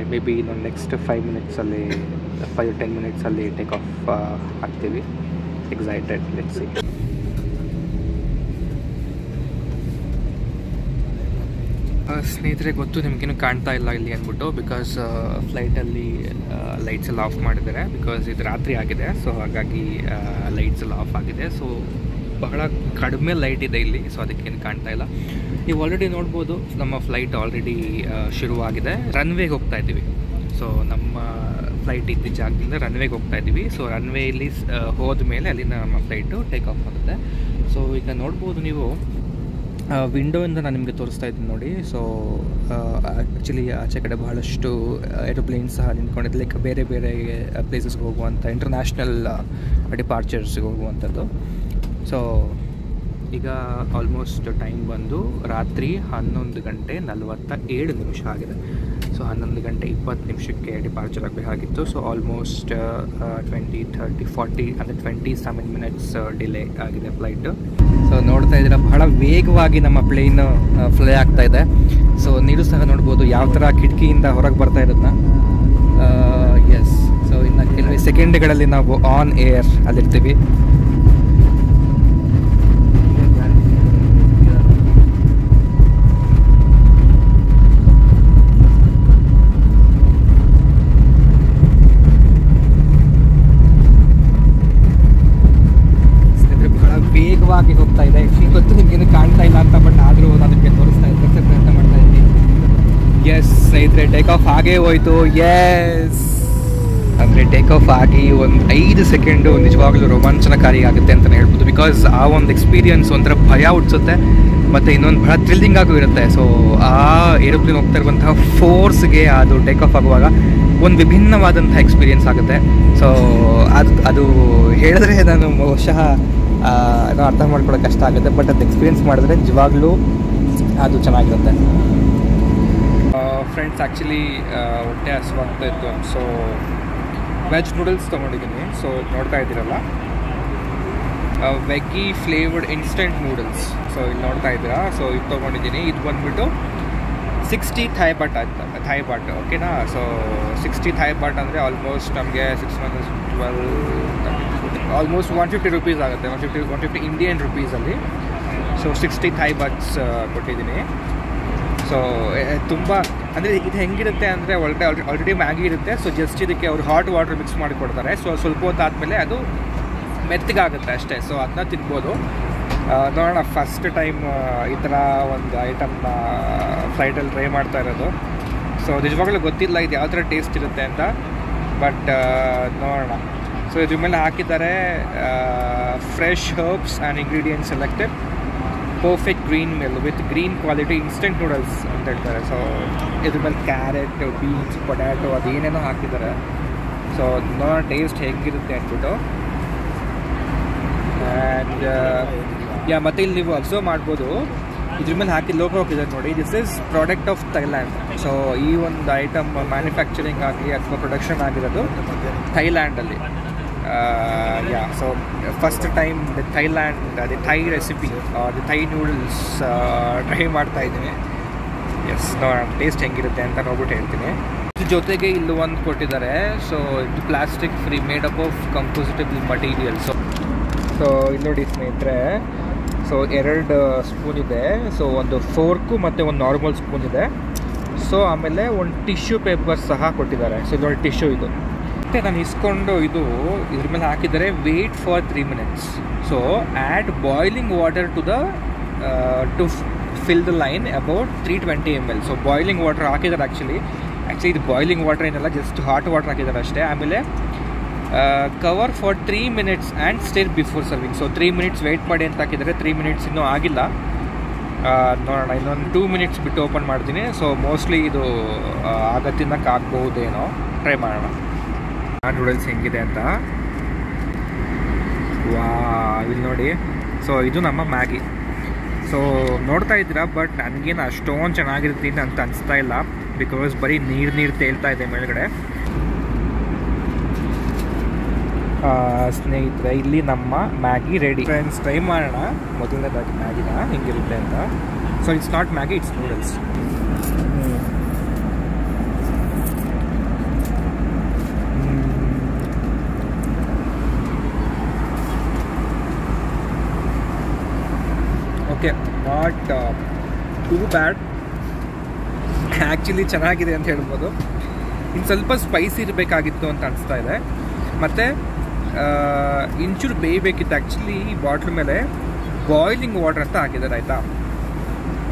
ಮೇ ಬಿ ಇನ್ನೊಂದು ನೆಕ್ಸ್ಟ್ 5 ಮಿನಿಟ್ಸಲ್ಲಿ 5-10 ಮಿನಿಟ್ಸಲ್ಲಿ ಟೇಕ್ ಆಫ್ ಆಗ್ತೀವಿ. Excited, let's see. ಸ್ನೇಹಿತರೆ, ಗೊತ್ತು ನಿಮಗೇನು ಕಾಣ್ತಾ ಇಲ್ಲ ಇಲ್ಲಿ ಅಂದ್ಬಿಟ್ಟು, ಬಿಕಾಸ್ ಫ್ಲೈಟಲ್ಲಿ ಲೈಟ್ಸ್ ಎಲ್ಲ ಆಫ್ ಮಾಡಿದ್ದಾರೆ. ಬಿಕಾಸ್ ಇದು ರಾತ್ರಿ ಆಗಿದೆ, ಸೊ ಹಾಗಾಗಿ ಲೈಟ್ಸ್ ಎಲ್ಲ ಆಫ್ ಆಗಿದೆ. ಸೊ ಬಹಳ ಕಡಿಮೆ ಲೈಟ್ ಇದೆ ಇಲ್ಲಿ, ಸೊ ಅದಕ್ಕೇನು ಕಾಣ್ತಾ ಇಲ್ಲ. ನೀವು ಆಲ್ರೆಡಿ ನೋಡ್ಬೋದು, ನಮ್ಮ ಫ್ಲೈಟ್ ಆಲ್ರೆಡಿ ಶುರುವಾಗಿದೆ. ರನ್ವೇಗೆ ಹೋಗ್ತಾ ಇದ್ದೀವಿ. ಸೊ ನಮ್ಮ ಫ್ಲೈಟ್ ಇದ್ದ ಜಾಗದಿಂದ ರನ್ವೇಗೆ ಹೋಗ್ತಾ ಇದ್ದೀವಿ. ಸೊ ರನ್ವೇಲಿ ಹೋದ ಮೇಲೆ ಅಲ್ಲಿಂದ ನಮ್ಮ ಫ್ಲೈಟು ಟೇಕ್ ಆಫ್ ಆಗುತ್ತೆ. ಸೊ ಈಗ ನೋಡ್ಬೋದು ನೀವು, ವಿಂಡೋಯಿಂದ ನಾನು ನಿಮಗೆ ತೋರಿಸ್ತಾ ಇದ್ದೀನಿ ನೋಡಿ. ಸೊ ಆ್ಯಕ್ಚುಲಿ ಆಚೆ ಕಡೆ ಬಹಳಷ್ಟು ಏರೋಪ್ಲೇನ್ಸ್ ಸಹ ನಿಂತ್ಕೊಂಡಿದ್ದು, ಲೈಕ್ ಬೇರೆ ಬೇರೆ ಪ್ಲೇಸಸ್ಗೆ ಹೋಗುವಂಥ ಇಂಟರ್ನ್ಯಾಷನಲ್ ಡಿಪಾರ್ಚರ್ಸ್ಗೆ ಹೋಗುವಂಥದ್ದು. ಸೊ ಈಗ ಆಲ್ಮೋಸ್ಟ್ ಟೈಮ್ ಬಂದು ರಾತ್ರಿ 11:47 ಆಗಿದೆ. ಸೊ 11:20 ಡಿಪಾರ್ಚರ್ ಆಗಬೇಕಾಗಿತ್ತು. ಸೊ ಆಲ್ಮೋಸ್ಟ್ 20, 30, 40 ಅಂದರೆ 27 ಮಿನಿಟ್ಸ್ ಡಿಲೇ ಆಗಿದೆ ಫ್ಲೈಟು. ಸೊ ನೋಡ್ತಾ ಇದ್ದೀರಾ, ಬಹಳ ವೇಗವಾಗಿ ನಮ್ಮ ಪ್ಲೇನ್ ಫ್ಲೈ ಆಗ್ತಾ ಇದೆ. ಸೊ ನೀವು ಸಹ ನೋಡ್ಬೋದು ಯಾವ ಥರ ಕಿಟಕಿಯಿಂದ ಹೊರಗೆ ಬರ್ತಾ ಇರೋದನ್ನ. ಎಸ್, ಸೊ ಇನ್ನು ಕೆಲವೇ ಸೆಕೆಂಡ್ಗಳಲ್ಲಿ ನಾವು ಆನ್ ಏರ್ ಅಲ್ಲಿರ್ತೀವಿ. ವೇಗವಾಗಿ ಹೋಗ್ತಾ ಇದೆ. ಗೊತ್ತು ನಿಮಗೇನು ಕಾಣ್ತಾ ಇಲ್ಲ ಅಂತ, ಬಟ್ ಆದರೂ ನಾನು ನಿಮಗೆ ತೋರಿಸ್ತಾ ಪ್ರಯತ್ನ ಮಾಡ್ತಾ ಇದ್ದೀನಿ. ಎಸ್ ಸ್ನೇಹಿತರೆ, ಟೇಕ್ ಆಫ್ ಆಗೇ ಹೋಯಿತು. ಎಸ್ ಅಂದರೆ ಟೇಕ್ ಆಫ್ ಆಗಿ ಒಂದು 5 ಸೆಕೆಂಡು ನಿಜವಾಗ್ಲೂ ರೋಮಾಂಚನಕಾರಿ ಆಗುತ್ತೆ ಅಂತಲೇ ಹೇಳ್ಬೋದು. ಬಿಕಾಸ್ ಆ ಒಂದು ಎಕ್ಸ್ಪೀರಿಯನ್ಸ್ ಒಂಥರ ಭಯ ಹುಟ್ಟಿಸುತ್ತೆ, ಮತ್ತು ಇನ್ನೊಂದು ಬಹಳ ಥ್ರಿಲ್ಲಿಂಗ್ ಆಗೂ ಇರುತ್ತೆ. ಸೊ ಆ ಏರೋಪ್ಲೇನ್ ಹೋಗ್ತಾ ಇರುವಂತಹ ಫೋರ್ಸ್ಗೆ ಅದು ಟೇಕ್ ಆಫ್ ಆಗುವಾಗ ಒಂದು ವಿಭಿನ್ನವಾದಂಥ ಎಕ್ಸ್ಪೀರಿಯನ್ಸ್ ಆಗುತ್ತೆ. ಸೊ ಅದು ಹೇಳಿದ್ರೆ ನಾನು ಬಹುಶಃ ಏನೋ ಅರ್ಥ ಮಾಡ್ಕೊಳ್ಳೋಕೆ ಕಷ್ಟ ಆಗುತ್ತೆ, ಬಟ್ ಅದು ಎಕ್ಸ್ಪೀರಿಯೆನ್ಸ್ ಮಾಡಿದ್ರೆ ನಿಜವಾಗ್ಲೂ ಅದು ಚೆನ್ನಾಗಿರುತ್ತೆ. ಫ್ರೆಂಡ್ಸ್, ಆ್ಯಕ್ಚುಲಿ ಹೊಟ್ಟೆ ಹಸುವಾಗ್ತಾ ಇತ್ತು. ಸೊ ವೆಜ್ ನೂಡಲ್ಸ್ ತೊಗೊಂಡಿದ್ದೀನಿ. ಸೊ ನೋಡ್ತಾ ಇದ್ದೀರಲ್ಲ, veggie flavoured instant noodles. So ಇಲ್ಲಿ ನೋಡ್ತಾ ಇದ್ದೀರಾ. ಸೊ ಇದು ತೊಗೊಂಡಿದ್ದೀನಿ. ಇದು ಬಂದುಬಿಟ್ಟು 60 ಥಾಯ್ ಬಾಟ್ ಓಕೆನಾ. ಸೊ 60 ಥಾಯ್ ಬಾಟ್ ಅಂದರೆ ಆಲ್ಮೋಸ್ಟ್ ನಮಗೆ 6 - 12 ಆಲ್ಮೋಸ್ಟ್ 150 ರೂಪೀಸ್ ಆಗುತ್ತೆ. 150 ಇಂಡಿಯನ್ ರುಪೀಸಲ್ಲಿ. ಸೊ 60 ಥಾಯ್ ಬಾಟ್ಸ್ ಕೊಟ್ಟಿದ್ದೀನಿ. ಸೊ ತುಂಬ ಅಂದರೆ ಇದು ಹೆಂಗಿರುತ್ತೆ ಅಂದರೆ ಆಲ್ರೆಡಿ ಮ್ಯಾಗಿ ಇರುತ್ತೆ. ಸೊ ಜಸ್ಟ್ ಇದಕ್ಕೆ ಅವರು ಹಾಟ್ ವಾಟರ್ ಮಿಕ್ಸ್ ಮಾಡಿ ಕೊಡ್ತಾರೆ. ಸೊ ಸ್ವಲ್ಪ ಹೊತ್ತಾದಮೇಲೆ ಅದು ಮೆತ್ತಗಾಗುತ್ತೆ ಅಷ್ಟೇ. ಸೊ ಅದನ್ನ ತಿನ್ಬೋದು. ನೋಡೋಣ, ಫಸ್ಟ್ ಟೈಮ್ ಈ ಥರ ಒಂದು ಐಟಮ್ನ ಫ್ಲೈಟಲ್ಲಿ ಟ್ರೈ ಮಾಡ್ತಾ ಇರೋದು. ಸೊ ನಿಜವಾಗ್ಲೂ ಗೊತ್ತಿಲ್ಲ ಇದು ಯಾವ ಥರ ಟೇಸ್ಟ್ ಇರುತ್ತೆ ಅಂತ, ಬಟ್ ನೋಡೋಣ. ಸೊ ಇದ್ರ ಮೇಲೆ ಹಾಕಿದ್ದಾರೆ fresh herbs and ingredients selected, perfect green mill with green quality instant noodles ಅಂತ ಹೇಳ್ತಾರೆ. ಸೊ ಇದ್ರ ಮೇಲೆ ಕ್ಯಾರೆಟ್, ಬೀನ್ಸ್, ಪೊಟ್ಯಾಟೊ ಅದೇನೇನೋ ಹಾಕಿದ್ದಾರೆ. ಸೊ ನೋಡೋಣ ಟೇಸ್ಟ್ ಹೇಗಿರುತ್ತೆ ಅಂದ್ಬಿಟ್ಟು. ಆ್ಯಂಡ್ ಮತ್ತು ಇಲ್ಲಿ ನೀವು ಅಬ್ಸರ್ವ್ ಮಾಡ್ಬೋದು, ಇದ್ರ ಮೇಲೆ ಹಾಕಿ ಲೋಗೋ ಹೋಗಿದ್ದಾರೆ ನೋಡಿ. This is product of Thailand. So ಈ ಒಂದು ಐಟಮ್ ಮ್ಯಾನುಫ್ಯಾಕ್ಚರಿಂಗ್ ಆಗಲಿ ಅಥವಾ ಪ್ರೊಡಕ್ಷನ್ ಆಗಿರೋದು ಥೈಲ್ಯಾಂಡಲ್ಲಿ. So first time Thailand the Thai recipe the Thai noodles try ಮಾಡ್ತಾ ಇದ್ದೀನಿ. ಎಸ್, ನೋಡೋಣ ಟೇಸ್ಟ್ ಹೆಂಗಿರುತ್ತೆ ಅಂತ ನೋಡ್ಬಿಟ್ಟು ಹೇಳ್ತೀನಿ. ಇದ್ರ ಜೊತೆಗೆ ಇಲ್ಲಿ ಒಂದು ಕೊಟ್ಟಿದ್ದಾರೆ. ಸೊ ಇದು plastic free, made up of compostable materials. So ಇಲ್ಲಿ ನೋಡಿ ಸ್ನೇಹಿತರೆ, ಸೊ 2 ಸ್ಪೂನ್ ಇದೆ. ಸೊ ಒಂದು ಫೋರ್ಕು ಮತ್ತು ಒಂದು ನಾರ್ಮಲ್ ಸ್ಪೂನ್ ಇದೆ. ಸೊ ಆಮೇಲೆ ಒಂದು ಟಿಶ್ಯೂ ಪೇಪರ್ ಸಹ ಕೊಟ್ಟಿದ್ದಾರೆ. ಸೊ ಇದು ನೋಡಿ ಟಿಶ್ಯೂ ಇದು. ಮತ್ತು ನಾನು ಇಸ್ಕೊಂಡು ಇದ್ರ ಮೇಲೆ ಹಾಕಿದ್ದಾರೆ wait for 3 minutes. So add boiling water to fill the line about 320 ml. So boiling water ಹಾಕಿದ್ದಾರೆ ಆ್ಯಕ್ಚುಲಿ ಇದು ಬಾಯ್ಲಿಂಗ್ ವಾಟರ್ ಏನಲ್ಲ, ಜಸ್ಟ್ ಹಾಟ್ ವಾಟರ್ ಹಾಕಿದ್ದಾರೆ ಅಷ್ಟೇ. ಆಮೇಲೆ cover for 3 minutes and stir before serving. So 3 minutes weight ಮಾಡಿ ಅಂತ ಹಾಕಿದ್ದಾರೆ. 3 minutes ಇನ್ನೂ ಆಗಿಲ್ಲ, ನೋಡೋಣ, ಇನ್ನೊಂದು 2 minutes ಬಿಟ್ಟು ಓಪನ್ ಮಾಡ್ತೀನಿ. ಸೊ ಮೋಸ್ಟ್ಲಿ ಇದು ಆಗತ್ತಿನಕ್ಕಾಗ್ಬಹುದೇನೋ, ಟ್ರೈ ಮಾಡೋಣ. ನೂಡಲ್ಸ್ ಹೆಂಗಿದೆ ಅಂತ. ಇಲ್ಲಿ ನೋಡಿ, ಸೊ ಇದು ನಮ್ಮ ಮ್ಯಾಗಿ. ಸೊ ನೋಡ್ತಾ ಇದ್ದೀರಾ, ಬಟ್ ನನಗೇನು ಅಷ್ಟೊಂದು ಚೆನ್ನಾಗಿರ್ತೀನಿ ಅಂತ ಅನಿಸ್ತಾ ಇಲ್ಲ, ಬಿಕಾಸ್ ಬರೀ ನೀರು ತೇಲ್ತಾ ಇದೆ ಮೇಲ್ಗಡೆ. ಸ್ನೇಹಿತರೆ, ಇಲ್ಲಿ ನಮ್ಮ ಮ್ಯಾಗಿ ರೆಡಿ. ಫ್ರೆಂಡ್ಸ್, ಟ್ರೈ ಮಾಡೋಣ ಮೊದಲನೇದಾಗಿ ಮ್ಯಾಗಿನ ಹೆಂಗಿರುತ್ತೆ ಅಂತ. So it's not Maggi, it's noodles. Okay, not too bad, actually ಚೆನ್ನಾಗಿದೆ ಅಂತ ಹೇಳ್ಬೋದು. ಇನ್ನು ಸ್ವಲ್ಪ ಸ್ಪೈಸಿ ಇರಬೇಕಾಗಿತ್ತು ಅಂತ ಅನಿಸ್ತಾ ಇದೆ. ಮತ್ತು ಇಂಚೂರು ಬೇಯಬೇಕಿತ್ತು. ಆ್ಯಕ್ಚುಲಿ ಈ ಬಾಟ್ಲ್ ಮೇಲೆ ಬಾಯ್ಲಿಂಗ್ ವಾಟರ್ ಅಂತ ಹಾಕಿದ್ದಾರೆ, ಆಯಿತಾ.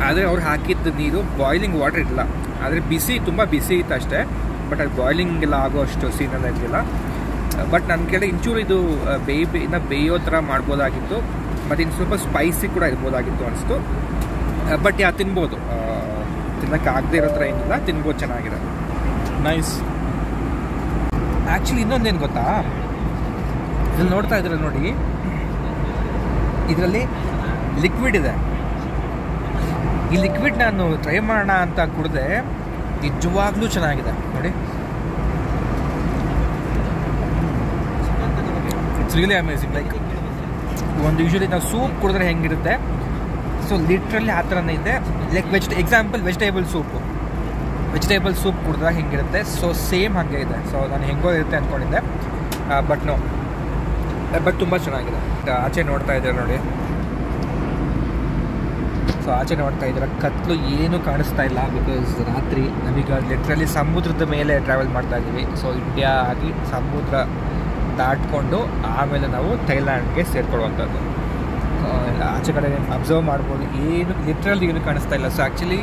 ಆದರೆ ಅವ್ರು ಹಾಕಿದ್ದ ನೀರು ಬಾಯ್ಲಿಂಗ್ ವಾಟರ್ ಇರಲಿಲ್ಲ, ಆದರೆ ತುಂಬ ಬಿಸಿ ಇತ್ತು ಅಷ್ಟೇ. ಬಟ್ ಅದು ಬಾಯ್ಲಿಂಗ್ ಎಲ್ಲ ಆಗೋ ಅಷ್ಟು ಸೀನೆಲ್ಲ ಇರಲಿಲ್ಲ. ಬಟ್ ನನ್ನ ಕಡೆ ಇಂಚೂರು ಇದು ಇನ್ನು ಬೇಯೋ ಥರ ಮಾಡ್ಬೋದಾಗಿತ್ತು, ಮತ್ತು ಇನ್ನು ಸ್ವಲ್ಪ ಸ್ಪೈಸಿ ಕೂಡ ಇರ್ಬೋದಾಗಿತ್ತು ಅನಿಸ್ತು. ಬಟ್ ತಿನ್ಬೋದು, ತಿನ್ನೋಕ್ಕಾಗದೇ ಇರೋ ಥರ ಏನಿಲ್ಲ, ತಿನ್ಬೋದು, ಚೆನ್ನಾಗಿದೆ, ನೈಸ್. ಆ್ಯಕ್ಚುಲಿ ಇನ್ನೊಂದೇನು ಗೊತ್ತಾ, ಇಲ್ಲಿ ನೋಡ್ತಾ ಇದ್ರೆ ನೋಡಿ, ಇದರಲ್ಲಿ ಲಿಕ್ವಿಡ್ ಇದೆ. ಈ ಲಿಕ್ವಿಡ್ ನಾನು ಟ್ರೈ ಮಾಡೋಣ ಅಂತ ಕುಡಿದೆ, ನಿಜವಾಗ್ಲೂ ಚೆನ್ನಾಗಿದೆ ನೋಡಿ. It's really amazing. ಲೈಕ್ ಒಂದು ಯೂಶ್ವಲಿ ನಾವು ಸೂಪ್ ಕುಡಿದ್ರೆ ಹೆಂಗಿರುತ್ತೆ, ಸೊ ಲಿಟ್ರಲಿ ಆ ಥರನೇ ಇದೆ. ಲೈಕ್ ಎಕ್ಸಾಂಪಲ್ ವೆಜಿಟೇಬಲ್ ಸೂಪ್ ಕುಡಿದಾಗ ಹೆಂಗಿರುತ್ತೆ, ಸೊ ಸೇಮ್ ಹಾಗೆ ಇದೆ. ಸೊ ನಾನು ಹೆಂಗೋ ಇರುತ್ತೆ ಅಂದ್ಕೊಂಡಿದ್ದೆ, ಬಟ್ ತುಂಬ ಚೆನ್ನಾಗಿದೆ. ಆಚೆ ನೋಡ್ತಾ ಇದ್ದಾರೆ ನೋಡಿ, ಸೊ ಆಚೆ ನೋಡ್ತಾ ಇದ್ದಾರೆ, ಕತ್ಲು ಏನೂ ಕಾಣಿಸ್ತಾ ಇಲ್ಲ, ಬಿಕಾಸ್ ರಾತ್ರಿ ನಾವೀಗ ಲಿಟ್ರಲಿ ಸಮುದ್ರದ ಮೇಲೆ ಟ್ರಾವೆಲ್ ಮಾಡ್ತಾ ಇದ್ದೀವಿ. ಸೊ ಇಂಡಿಯಾ ಆಗಿ ಸಮುದ್ರ ದಾಟ್ಕೊಂಡು ಆಮೇಲೆ ನಾವು ಥೈಲ್ಯಾಂಡ್ಗೆ ಸೇರ್ಕೊಳ್ಳುವಂಥದ್ದು. ಆಚೆ ಕಡೆ ಅಬ್ಸರ್ವ್ ಮಾಡ್ಬೋದು, ಲಿಟ್ರಲಿ ಏನು ಕಾಣಿಸ್ತಾ ಇಲ್ಲ. ಸೊ ಆ್ಯಕ್ಚುಲಿ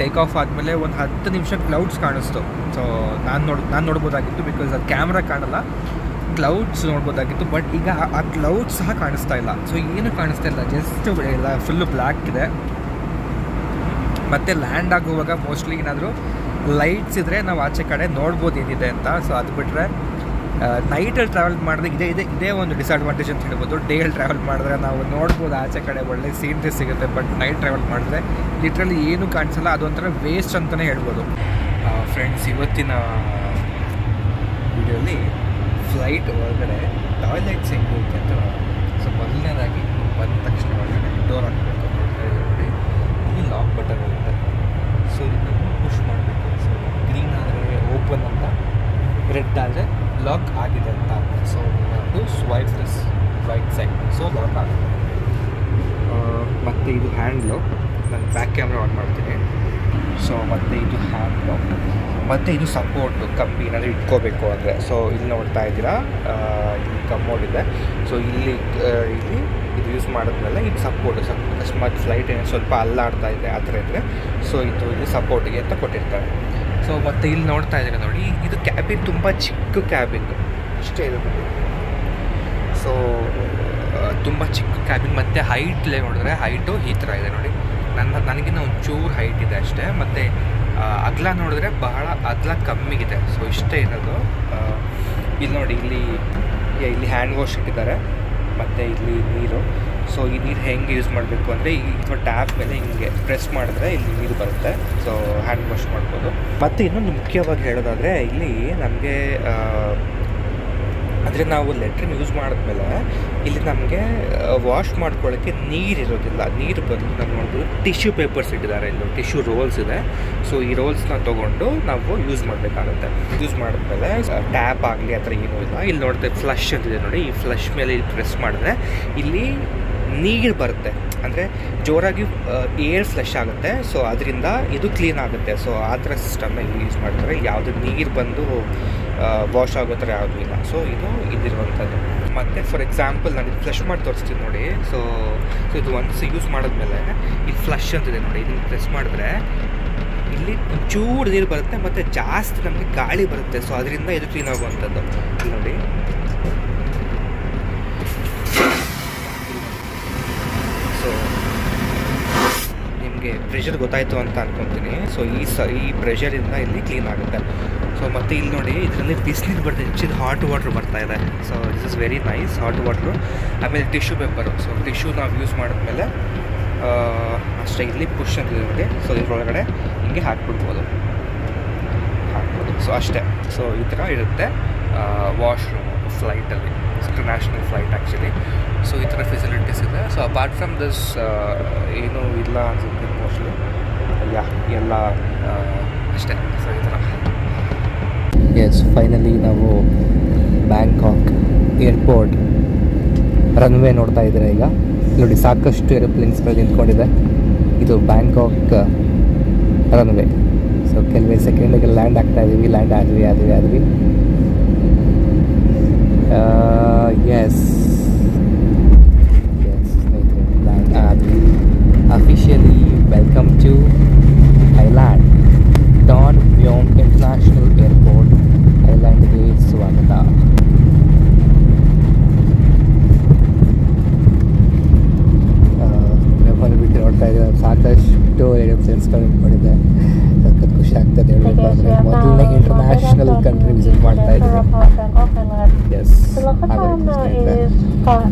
ಟೇಕ್ ಆಫ್ ಆದಮೇಲೆ ಒಂದು 10 ನಿಮಿಷ ಕ್ಲೌಡ್ಸ್ ಕಾಣಿಸ್ತು. ಸೊ ನಾನು ನೋಡ್ಬೋದಾಗಿತ್ತು, ಬಿಕಾಸ್ ಅದು ಕ್ಯಾಮ್ರಾ ಕಾಣಲ್ಲ, ಕ್ಲೌಡ್ಸ್ ನೋಡ್ಬೋದಾಗಿತ್ತು. ಬಟ್ ಈಗ ಆ ಕ್ಲೌಡ್ಸ್ ಸಹ ಕಾಣಿಸ್ತಾ ಇಲ್ಲ. ಸೊ ಏನು ಕಾಣಿಸ್ತಾ ಇಲ್ಲ, ಜಸ್ಟ್ ಎಲ್ಲ ಫುಲ್ಲು ಬ್ಲ್ಯಾಕ್ ಇದೆ. ಮತ್ತು ಲ್ಯಾಂಡ್ ಆಗುವಾಗ ಮೋಸ್ಟ್ಲಿ ಏನಾದರೂ ಲೈಟ್ಸ್ ಇದ್ದರೆ ನಾವು ಆಚೆ ಕಡೆ ನೋಡ್ಬೋದು ಏನಿದೆ ಅಂತ. ಸೊ ಅದು ಬಿಟ್ಟರೆ ನೈಟಲ್ಲಿ ಟ್ರಾವೆಲ್ ಮಾಡಿದ್ರೆ ಇದೇ ಒಂದು ಡಿಸ್ಅಡ್ವಾಂಟೇಜ್ ಅಂತ ಹೇಳ್ಬೋದು. ಡೇಯಲ್ಲಿ ಟ್ರಾವೆಲ್ ಮಾಡಿದ್ರೆ ನಾವು ನೋಡ್ಬೋದು ಆಚೆ ಕಡೆ ಒಳ್ಳೆ ಸೀನ್ರಿ ಸಿಗುತ್ತೆ. ಬಟ್ ನೈಟ್ ಟ್ರಾವೆಲ್ ಮಾಡಿದ್ರೆ ಲಿಟ್ರಲಿ ಏನೂ ಕಾಣಿಸಲ್ಲ, ಅದೊಂಥರ ವೇಸ್ಟ್ ಅಂತಲೇ ಹೇಳ್ಬೋದು. ಫ್ರೆಂಡ್ಸ್, ಇವತ್ತಿನ ವಿಡಿಯೋಲಿ ಫ್ಲೈಟ್ ಒಳಗಡೆ ಟಾಯ್ಲೆಟ್ಸ್ ಹೆಂಗಿರುತ್ತೆ ಅಂತ. ಸೊ ಮೊದಲನೇದಾಗಿ ಬಂದ ತಕ್ಷಣ ಒಳಗಡೆ ಡೋರ್ ಹಾಕಬೇಕು. ನೋಡ್ತಾ ಇದ್ದೀವಿ ನೋಡಿ, ಇಲ್ಲಿ ಲಾಕ್ ಬಟನ್ ಇರುತ್ತೆ. ಸೊ ಇದನ್ನು ಪುಷ್ ಮಾಡಬೇಕು. ಸೊ ಗ್ರೀನ್ ಆದರೆ ಓಪನ್ ಅಂತ, ರೆಡ್ ಆದರೆ ಲಾಕ್ ಆಗಿದೆ ಅಂತ. ಸೊ ಅದು swipe this right side, so lock ಆಗುತ್ತೆ. ಮತ್ತು ಇದು ಹ್ಯಾಂಡ್ಲು, ನಾನು ಬ್ಯಾಕ್ ಕ್ಯಾಮ್ರಾ ಆನ್ ಮಾಡ್ತೀನಿ. ಸೊ ಮತ್ತು ಇದು ಹ್ಯಾಂಡ್ಲು, ಮತ್ತು ಇದು ಸಪೋರ್ಟು ಕಂಬಿ ಏನಾದರೂ ಇಟ್ಕೋಬೇಕು ಅಂದರೆ. ಸೊ ಇಲ್ಲಿ ನೋಡ್ತಾ ಇದ್ದೀರಾ, ಇಲ್ಲಿ ಕಮೋಡ್ ಇದೆ. ಸೊ ಇಲ್ಲಿ ಇದು ಯೂಸ್ ಮಾಡಿದ್ಮೇಲೆ ಇದು ಸಪೋರ್ಟು, ಅಕಸ್ಮಾತ್ ಫ್ಲೈಟ್ ಏನೋ ಸ್ವಲ್ಪ ಅಲ್ಲಾಡ್ತಾ ಇದೆ ಆ ಥರ ಇದ್ದರೆ, ಸೊ ಇದು ಸಪೋರ್ಟಿಗೆ ಅಂತ ಕೊಟ್ಟಿರ್ತಾರೆ. ಸೊ ಮತ್ತು ಇಲ್ಲಿ ನೋಡ್ತಾ ಇದ್ದೀರಾ ನೋಡಿ, ಇದು ಕ್ಯಾಬಿನ್ ತುಂಬ ಚಿಕ್ಕ ಕ್ಯಾಬಿನ್ ಇಷ್ಟೇ ಇದೆ. ಸೊ ತುಂಬ ಚಿಕ್ಕ ಕ್ಯಾಬಿನ್, ಮತ್ತು ಹೈಟ್ಲೇ ನೋಡಿದ್ರೆ ಹೈಟು ಈ ಥರ ಇದೆ ನೋಡಿ. ನನಗಿನ್ನ ಒಂಚೂರು ಹೈಟ್ ಇದೆ ಅಷ್ಟೇ. ಮತ್ತು ಅಗಲ ನೋಡಿದ್ರೆ ಬಹಳ ಅಗಲ ಕಮ್ಮಿಗಿದೆ. ಸೊ ಇಷ್ಟೇ ಇರೋದು. ಇಲ್ಲಿ ನೋಡಿ, ಇಲ್ಲಿ ಹ್ಯಾಂಡ್ ವಾಶ್ ಇಟ್ಟಿದ್ದಾರೆ, ಮತ್ತು ಇಲ್ಲಿ ನೀರು. ಸೊ ಈ ನೀರು ಹೆಂಗೆ ಯೂಸ್ ಮಾಡಬೇಕು ಅಂದರೆ, ಈ ಟ್ಯಾಪ್ ಮೇಲೆ ಹಿಂಗೆ ಪ್ರೆಸ್ ಮಾಡಿದ್ರೆ ಇಲ್ಲಿ ನೀರು ಬರುತ್ತೆ. ಸೊ ಹ್ಯಾಂಡ್ ವಾಶ್ ಮಾಡ್ಬೋದು. ಮತ್ತು ಇನ್ನೊಂದು ಮುಖ್ಯವಾಗಿ ಹೇಳೋದಾದರೆ, ಇಲ್ಲಿ ನಮಗೆ ಅಂದರೆ ನಾವು ಲೆಟ್ರಿನ್ ಯೂಸ್ ಮಾಡಿದ್ಮೇಲೆ ಇಲ್ಲಿ ನಮಗೆ ವಾಶ್ ಮಾಡ್ಕೊಳ್ಳೋಕ್ಕೆ ನೀರಿರೋದಿಲ್ಲ. ನೀರು ಬದಲು ನಾವು ನೋಡ್ಬೋದು ಟಿಶ್ಯೂ ಪೇಪರ್ಸ್ ಇಟ್ಟಿದ್ದಾರೆ, ಇಲ್ಲಿ ಟಿಶ್ಯೂ ರೋಲ್ಸ್ ಇದೆ. ಸೊ ಈ ರೋಲ್ಸ್ನ ತೊಗೊಂಡು ನಾವು ಯೂಸ್ ಮಾಡಬೇಕಾಗುತ್ತೆ. ಯೂಸ್ ಮಾಡಿದ್ಮೇಲೆ ಟ್ಯಾಪ್ ಆಗಲಿ ಆ ಥರ ಏನೂ ಇಲ್ಲ. ಇಲ್ಲಿ ನೋಡಿದ್ರೆ ಫ್ಲಶ್ ಅಂತಿದೆ ನೋಡಿ, ಈ ಫ್ಲಶ್ ಮೇಲೆ ಇಲ್ಲಿ ಪ್ರೆಸ್ ಮಾಡಿದ್ರೆ ಇಲ್ಲಿ ನೀರು ಬರುತ್ತೆ, ಅಂದರೆ ಜೋರಾಗಿ ಏರ್ ಫ್ಲಶ್ ಆಗುತ್ತೆ. ಸೊ ಅದರಿಂದ ಇದು ಕ್ಲೀನ್ ಆಗುತ್ತೆ. ಸೊ ಆ ಥರ ಸಿಸ್ಟಮ್ನ ಇಲ್ಲಿ ಯೂಸ್ ಮಾಡ್ತಾರೆ. ಯಾವುದೇ ನೀರು ಬಂದು ವಾಶ್ ಆಗೋ ಥರ ಯಾವುದೂ ಇಲ್ಲ. ಸೊ ಇದು ಇದಿರುವಂಥದ್ದು. ಮತ್ತು ಫಾರ್ ಎಕ್ಸಾಂಪಲ್ ನಾನು ಇದು ಫ್ಲಶ್ ಮಾಡಿ ತೋರಿಸ್ತೀನಿ ನೋಡಿ. ಸೊ ಇದು ಒನ್ಸ್ ಯೂಸ್ ಮಾಡಿದ್ಮೇಲೆ ಇಲ್ಲಿ ಫ್ಲಶ್ ಅಂತಿದೆ ನೋಡಿ, ಇದನ್ನು ಪ್ರೆಸ್ ಮಾಡಿದ್ರೆ ಇಲ್ಲಿ ಒಂಚೂರು ನೀರು ಬರುತ್ತೆ ಮತ್ತು ಜಾಸ್ತಿ ನಮಗೆ ಗಾಳಿ ಬರುತ್ತೆ. ಸೊ ಅದರಿಂದ ಇದು ಕ್ಲೀನ್ ಆಗುವಂಥದ್ದು. ಇಲ್ಲಿ ನೋಡಿ, ಸೊ ನಿಮಗೆ ಪ್ರೆಷರ್ ಗೊತ್ತಾಯಿತು ಅಂತ ಅನ್ಕೊತೀನಿ. ಸೊ ಈ ಪ್ರೆಷರಿಂದ ಇಲ್ಲಿ ಕ್ಲೀನ್ ಆಗುತ್ತೆ. ಸೊ ಮತ್ತು ಇಲ್ಲಿ ನೋಡಿ, ಇದರಲ್ಲಿ ಬಿಸಿನೀರು ಬರ್ತದೆ, ಹೆಚ್ಚಿನ ಹಾಟ್ ವಾಟ್ರ್ ಬರ್ತಾಯಿದೆ. So this is very nice, hot water. ಆಮೇಲೆ ಟಿಶ್ಯೂ ಪೇಪರು. ಸೊ ಟಿಶ್ಯೂ ನಾವು ಯೂಸ್ ಮಾಡಿದ್ಮೇಲೆ ಅಷ್ಟೇ, ಇಲ್ಲಿ ಪುಷ್ ಅಂತಿದೆ ನೋಡಿ. ಸೊ ಇದರೊಳಗಡೆ ಹಿಂಗೆ ಹಾಕ್ಬಿಡ್ಬೋದು. ಸೊ ಅಷ್ಟೇ. ಸೊ ಈ ಥರ ಇರುತ್ತೆ ವಾಶ್ರೂಮ್ ಫ್ಲೈಟಲ್ಲಿ, ಇಂಟರ್ನ್ಯಾಷನಲ್ ಫ್ಲೈಟ್ ಆ್ಯಕ್ಚುಲಿ. ಸೊ ಈ ಥರ ಫೆಸಿಲಿಟೀಸ್ ಇದೆ. ಸೊ ಅಪಾರ್ಟ್ ಫ್ರಮ್ ದಿಸ್ ಏನೂ ಇಲ್ಲ ಅನ್ಸುತ್ತೆ ಮೋಸ್ಟ್ಲಿ. ಎಲ್ಲ ಅಷ್ಟೇ. ಸೊ ಈ ಥರ. ಎಸ್, ಫೈನಲಿ ನಾವು ಬ್ಯಾಂಕಾಕ್ ಏರ್ಪೋರ್ಟ್ ರನ್ವೇ ನೋಡ್ತಾ ಇದ್ದೀರಾ. ಈಗ ನೋಡಿ, ಸಾಕಷ್ಟು ಏರೋಪ್ಲೇನ್ಸ್ಗಳು ನಿಂತ್ಕೊಂಡಿದೆ. ಇದು ಬ್ಯಾಂಕಾಕ್ ರನ್ವೇ. ಸೊ ಕೆಲವೇ ಸೆಕೆಂಡಿಗೆ ಲ್ಯಾಂಡ್ ಆಗ್ತಾ ಇದ್ದೀವಿ. ಲ್ಯಾಂಡ್ ಆದ್ವಿ. ಎಸ್ ಸ್ನೇಹಿತರೆ, ಲ್ಯಾಂಡ್ ಆದ್ವಿ. Officially welcome to Thailand. Don Mueang international airport, ಥೈಲ್ಯಾಂಡ್ಗೆ ಸ್ವಾಗತ. ಬಂದುಬಿಟ್ಟು ನೋಡ್ತಾ ಇದ್ದೀವಿ, ಸಾಕಷ್ಟು ಏರೋಪ್ಲೇನ್ಸ್ಗಳು ನಿಂತ್ಕೊಂಡಿದೆ. ಸಖತ್ ಖುಷಿ ಆಗ್ತದೆ ಹೇಳಬೇಕು ಅಂದರೆ. ಮೊದಲನೇ ಇಂಟರ್ನ್ಯಾಷನಲ್ ಕಂಟ್ರಿ ವಿಸಿಟ್ ಮಾಡ್ತಾ ಇದ್ದೀವಿ. ಎಸ್,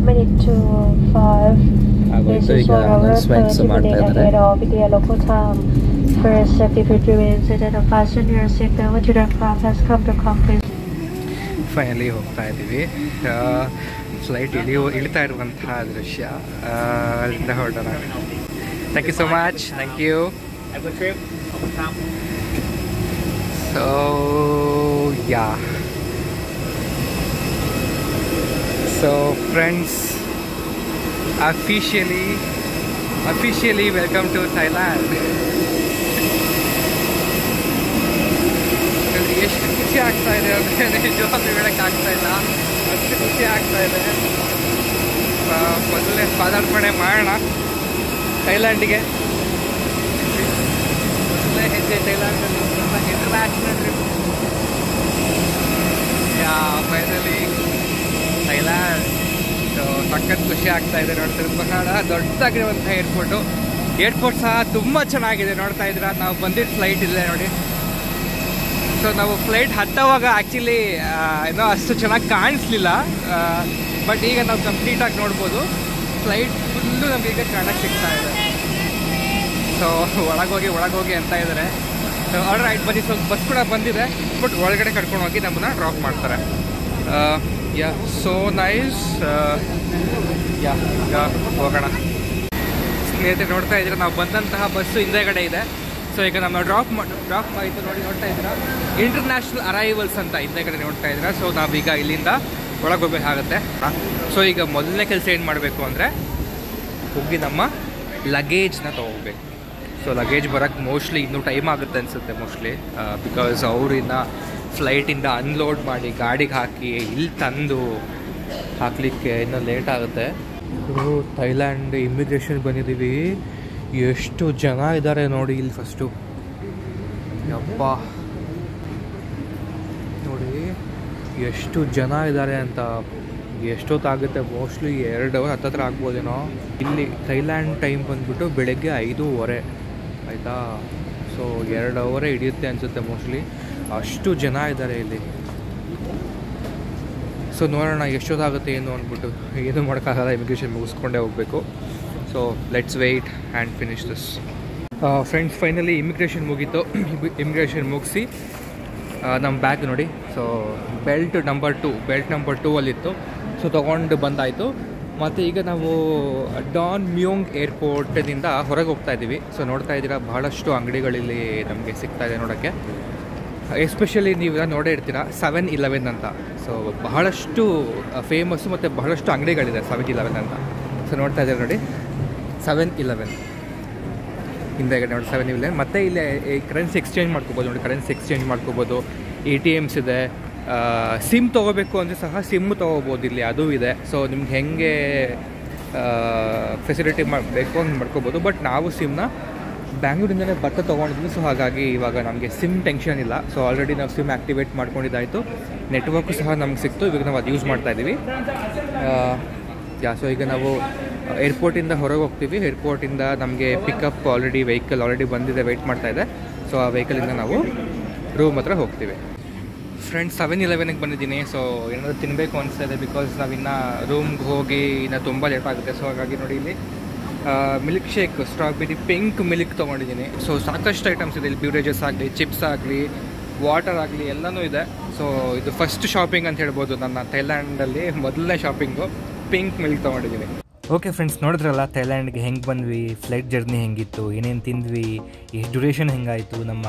ಆಗೋಯ್ತು. ಈಗ ಅನೌನ್ಸ್ಮೆಂಟ್ಸ್ ಮಾಡ್ತಾ ಇದ್ದಾರೆ. First, safety feet remains and a passenger signal to the craft has come to complete. Finally ಹೋಗ್ತಾ ಇದ್ದೀವಿ. ಫ್ಲೈಟ್ ಇಳಿತಾ ಇರುವಂತಹ ದೃಶ್ಯ. ಅಲ್ಲಿಂದ ಹೊರಡೋಣ. Thank you so much. Thank you. So so friends, officially welcome to Thailand. ಎಷ್ಟು ಖುಷಿ ಆಗ್ತಾ ಇದೆ ಅಂದರೆ ನಿಜವಾಗ್ಲೂ ಹೇಳೋಕ್ಕಾಗ್ತಾ ಇಲ್ಲ, ಅಷ್ಟು ಖುಷಿ ಆಗ್ತಾ ಇದೆ. ಮೊದಲನೇ ಪಾದಾರ್ಪಣೆ ಮಾಡೋಣ ಥೈಲ್ಯಾಂಡಿಗೆ. ಮೊದಲನೇ ಹೆಜ್ಜೆ ಥೈಲ್ಯಾಂಡಲ್ಲಿ, international trip. Finally Thailand. So ಸಖತ್ ಖುಷಿ ಆಗ್ತಾ ಇದೆ. ನೋಡ್ತಿರೋದು ಬಹಳ ದೊಡ್ಡದಾಗಿರುವಂಥ ಏರ್ಪೋರ್ಟ್ ಸಹ ತುಂಬ ಚೆನ್ನಾಗಿದೆ. ನೋಡ್ತಾ ಇದ್ದೀರಾ, ನಾವು ಬಂದಿದ್ದ ಫ್ಲೈಟ್ ಇಲ್ಲೇ ನೋಡಿ. ಸೊ ನಾವು ಫ್ಲೈಟ್ ಹತ್ತುವಾಗ ಆ್ಯಕ್ಚುಲಿ ಏನೋ ಅಷ್ಟು ಚೆನ್ನಾಗಿ ಕಾಣಿಸ್ಲಿಲ್ಲ, ಬಟ್ ಈಗ ನಾವು ಕಂಪ್ಲೀಟಾಗಿ ನೋಡ್ಬೋದು. ಫ್ಲೈಟ್ ಫುಲ್ಲು ನಮಗೀಗ ಕಾಣಕ್ಕೆ ಸಿಗ್ತಾ ಇದೆ. ಸೊ ಒಳಗೋಗಿ ಅಂತ ಇದ್ದಾರೆ. ಸೊ ಆಲ್ ರೈಟ್, ಬನ್ನಿ. ಸ್ವಲ್ಪ ಬಸ್ ಕೂಡ ಬಂದಿದೆ, ಬಟ್ ಒಳಗಡೆ ಕರ್ಕೊಂಡು ಹೋಗಿ ನಮ್ಮನ್ನ ಡ್ರಾಪ್ ಮಾಡ್ತಾರೆ. So nice. ಹೋಗೋಣ ಸ್ನೇಹಿತರೆ. ನೋಡ್ತಾ ಇದ್ದೀರಾ, ನಾವು ಬಂದಂತಹ ಬಸ್ಸು ಹಿಂದೆಗಡೆ ಇದೆ. ಸೊ ಈಗ ನಮ್ಮ ಡ್ರಾಪ್ ಆಯಿತು ನೋಡಿ. ನೋಡ್ತಾ ಇದ್ದೀರಾ, ಇಂಟರ್ನ್ಯಾಷನಲ್ ಅರೈವಲ್ಸ್ ಅಂತ ಹಿಂದೆಗಡೆ ನೋಡ್ತಾ ಇದ್ದೀರಾ. ಸೊ ನಾವೀಗ ಇಲ್ಲಿಂದ ಒಳಗೆ ಹೋಗಬೇಕಾಗತ್ತೆ. ಸೊ ಈಗ ಮೊದಲನೇ ಕೆಲಸ ಏನು ಮಾಡಬೇಕು ಅಂದರೆ, ಹೋಗಿ ನಮ್ಮ ಲಗೇಜ್ನ ತೊಗೋಬೇಕು. ಸೊ ಲಗೇಜ್ ಬರೋಕ್ಕೆ ಮೋಸ್ಟ್ಲಿ ಇನ್ನೂ ಟೈಮ್ ಆಗುತ್ತೆ ಅನಿಸುತ್ತೆ ಮೋಸ್ಟ್ಲಿ, ಬಿಕಾಸ್ ಅವರಿನ್ನ ಫ್ಲೈಟಿಂದ ಅನ್ಲೋಡ್ ಮಾಡಿ ಗಾಡಿಗೆ ಹಾಕಿ ಇಲ್ಲಿ ತಂದು ಹಾಕಲಿಕ್ಕೆ ಇನ್ನೂ ಲೇಟ್ ಆಗುತ್ತೆ. ಥೈಲ್ಯಾಂಡ್ ಇಮಿಗ್ರೇಷನ್ ಬಂದಿದ್ದೀವಿ. ಎಷ್ಟು ಜನ ಇದ್ದಾರೆ ನೋಡಿ ಇಲ್ಲಿ. ಫಸ್ಟು ಯಪ್ಪ ನೋಡಿ ಎಷ್ಟು ಜನ ಇದ್ದಾರೆ ಅಂತ. ಎಷ್ಟೊತ್ತಾಗುತ್ತೆ, ಮೋಸ್ಟ್ಲಿ 2 ಅವರ್ ಹತ್ತತ್ರ ಆಗ್ಬೋದೇನೋ. ಇಲ್ಲಿ ಥೈಲ್ಯಾಂಡ್ ಟೈಮ್ ಬಂದುಬಿಟ್ಟು ಬೆಳಗ್ಗೆ 5:30 ಆಯಿತಾ. ಸೊ 2 ಅವರೇ ಹಿಡಿಯುತ್ತೆ ಅನಿಸುತ್ತೆ ಮೋಸ್ಟ್ಲಿ, ಅಷ್ಟು ಜನ ಇದ್ದಾರೆ ಇಲ್ಲಿ. ಸೊ ನೋಡೋಣ ಎಷ್ಟೊತ್ತಾಗುತ್ತೆ ಏನು ಅಂದ್ಬಿಟ್ಟು. ಏನು ಮಾಡೋಕ್ಕಾಗಲ್ಲ, ಇಮಿಗ್ರೇಷನ್ ಮುಗಿಸ್ಕೊಂಡೇ ಹೋಗಬೇಕು. So let's wait and finish this. Friends, finally immigration ಮುಗೀತು. ಇಮಿಗ್ರೇಷನ್ ಮುಗಿಸಿ ನಮ್ಮ ಬ್ಯಾಗ್ ನೋಡಿ. So belt number 2 ಅಲ್ಲಿತ್ತು. ಸೊ ತೊಗೊಂಡು ಬಂದಾಯಿತು. ಮತ್ತು ಈಗ ನಾವು ಡಾನ್ ಮ್ಯೋಂಗ್ ಏರ್ಪೋರ್ಟಿನಿಂದ ಹೊರಗೆ ಹೋಗ್ತಾ ಇದ್ದೀವಿ. ಸೊ ನೋಡ್ತಾ ಇದ್ದೀರಾ, ಬಹಳಷ್ಟು ಅಂಗಡಿಗಳಿಲ್ಲಿ ನಮಗೆ ಸಿಗ್ತಾ ಇದೆ ನೋಡೋಕ್ಕೆ. ಎಸ್ಪೆಷಲಿ ನೀವು ನೋಡೇ ಇರ್ತೀರ 7-Eleven ಅಂತ. ಸೊ ಬಹಳಷ್ಟು ಫೇಮಸ್ಸು ಮತ್ತು ಬಹಳಷ್ಟು ಅಂಗಡಿಗಳಿದೆ 7-Eleven ಅಂತ. ಸೊ ನೋಡ್ತಾ ಇದ್ದೀರಾ ನೋಡಿ, 7-Eleven ಹಿಂದೆಗಡೆ ನೋಡಿ 7-Eleven. ಮತ್ತು ಇಲ್ಲಿ ಕರೆನ್ಸಿ ಎಕ್ಸ್ಚೇಂಜ್ ಮಾಡ್ಕೋಬೋದು ನೋಡಿ. ಕರೆನ್ಸಿ ಎಕ್ಸ್ಚೇಂಜ್ ಮಾಡ್ಕೋಬೋದು. ATMs ಇದೆ. ಸಿಮ್ ತೊಗೋಬೇಕು ಅಂದರೆ ಸಹ ಸಿಮ್ಮು ತೊಗೋಬೋದು ಇಲ್ಲಿ, ಅದೂ ಇದೆ. ಸೊ ನಿಮ್ಗೆ ಹೆಂಗೆ ಫೆಸಿಲಿಟಿ ಮಾಡಬೇಕು ಹಂಗೆ ಮಾಡ್ಕೋಬೋದು. ಬಟ್ ನಾವು ಸಿಮ್ನ ಬ್ಯಾಂಗ್ಳೂರಿಂದಲೇ ತೊಗೊಂಡಿದ್ವಿ. ಸೊ ಹಾಗಾಗಿ ಇವಾಗ ನಮಗೆ ಸಿಮ್ ಟೆನ್ಷನ್ ಇಲ್ಲ. ಸೊ ಆಲ್ರೆಡಿ ನಾವು ಸಿಮ್ ಆ್ಯಕ್ಟಿವೇಟ್ ಮಾಡ್ಕೊಂಡಿದ್ದಾಯಿತು, ನೆಟ್ವರ್ಕು ಸಹ ನಮ್ಗೆ ಸಿಕ್ತು. ಇವಾಗ ನಾವು ಅದು ಯೂಸ್ ಮಾಡ್ತಾಯಿದ್ದೀವಿ. ಸೊ ಈಗ ನಾವು ಏರ್ಪೋರ್ಟಿಂದ ಹೊರಗೆ ಹೋಗ್ತೀವಿ. ಏರ್ಪೋರ್ಟಿಂದ ನಮಗೆ ಪಿಕಪ್ ವೆಹಿಕಲ್ ಆಲ್ರೆಡಿ ಬಂದಿದೆ, ವೆಯ್ಟ್ ಮಾಡ್ತಾಯಿದೆ. ಸೊ ಆ ವೆಹಿಕಲಿಂದ ನಾವು ರೂಮ್ ಹತ್ರ ಹೋಗ್ತೀವಿ. ಫ್ರೆಂಡ್ಸ್ 7-Elevenಗೆ ಬಂದಿದ್ದೀನಿ. ಸೊ ಏನಾದರೂ ತಿನ್ನಬೇಕು ಅನಿಸ್ತಾ ಇದೆ, ಬಿಕಾಸ್ ನಾವಿನ್ನು ರೂಮ್ಗೆ ಹೋಗಿ ಇನ್ನು ತುಂಬ ಲೇಟ್ ಆಗುತ್ತೆ. ಸೊ ಹಾಗಾಗಿ ನೋಡಿ ಇಲ್ಲಿ milkshake, strawberry pink milk ತೊಗೊಂಡಿದ್ದೀನಿ. ಸೊ ಸಾಕಷ್ಟು ಐಟಮ್ಸ್ ಇದೆ ಇಲ್ಲಿ, ಬ್ಯೂರೇಜಸ್ ಆಗಲಿ, ಚಿಪ್ಸ್ ಆಗಲಿ, ವಾಟರ್ ಆಗಲಿ ಎಲ್ಲನೂ ಇದೆ. ಸೊ ಇದು ಫಸ್ಟ್ ಶಾಪಿಂಗ್ ಅಂತ ಹೇಳ್ಬೋದು ನನ್ನ ಥೈಲ್ಯಾಂಡಲ್ಲಿ, ಮೊದಲನೇ ಶಾಪಿಂಗು. ಪಿಂಕ್ ಮಿಲ್ಕ್ ತೊಗೊಂಡಿದ್ದೀನಿ. ಓಕೆ ಫ್ರೆಂಡ್ಸ್, ನೋಡಿದ್ರಲ್ಲ ಥೈಲ್ಯಾಂಡ್ಗೆ ಹೆಂಗೆ ಬಂದ್ವಿ, ಫ್ಲೈಟ್ ಜರ್ನಿ ಹೆಂಗಿತ್ತು, ಏನೇನು ತಿಂದ್ವಿ, ಎಷ್ಟು ಡ್ಯೂರೇಷನ್ ಹೆಂಗಾಯಿತು, ನಮ್ಮ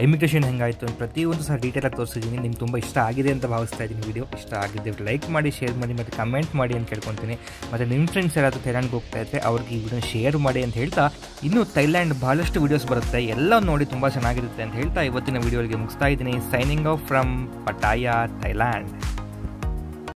ಇಮಿಗ್ರೇಷನ್ ಹೆಂಗಾಯಿತು ಅಂತ ಪ್ರತಿಯೊಂದು ಸಹ ಡೀಟೇಲಾಗಿ ತೋರಿಸಿದ್ದೀನಿ. ನಿಮ್ಗೆ ತುಂಬ ಇಷ್ಟ ಆಗಿದೆ ಅಂತ ಭಾವಿಸ್ತಾ ಇದ್ದೀನಿ. ವಿಡಿಯೋ ಇಷ್ಟ ಆಗಿದ್ದೆ ಲೈಕ್ ಮಾಡಿ, ಶೇರ್ ಮಾಡಿ ಮತ್ತು ಕಮೆಂಟ್ ಮಾಡಿ ಅಂತ ಕೇಳ್ಕೊತೀನಿ. ಮತ್ತು ನಿಮ್ಮ ಫ್ರೆಂಡ್ಸ್ ಯಾರಾದರೂ ಥೈಲ್ಯಾಂಡ್ಗೆ ಹೋಗ್ತಾ ಇದ್ದರೆ ಅವ್ರಿಗೆ ಈ ವಿಡಿಯೋ ಶೇರ್ ಮಾಡಿ ಅಂತ ಹೇಳ್ತಾ, ಇನ್ನೂ ಥೈಲ್ಯಾಂಡ್ ಭಾಳಷ್ಟು ವೀಡಿಯೋಸ್ ಬರುತ್ತೆ, ಎಲ್ಲ ನೋಡಿ ತುಂಬ ಚೆನ್ನಾಗಿರುತ್ತೆ ಅಂತ ಹೇಳ್ತಾ ಇವತ್ತಿನ ವೀಡಿಯೋಗೆ ಮುಗಿಸ್ತಾ ಇದ್ದೀನಿ. Signing off from Pattaya, Thailand.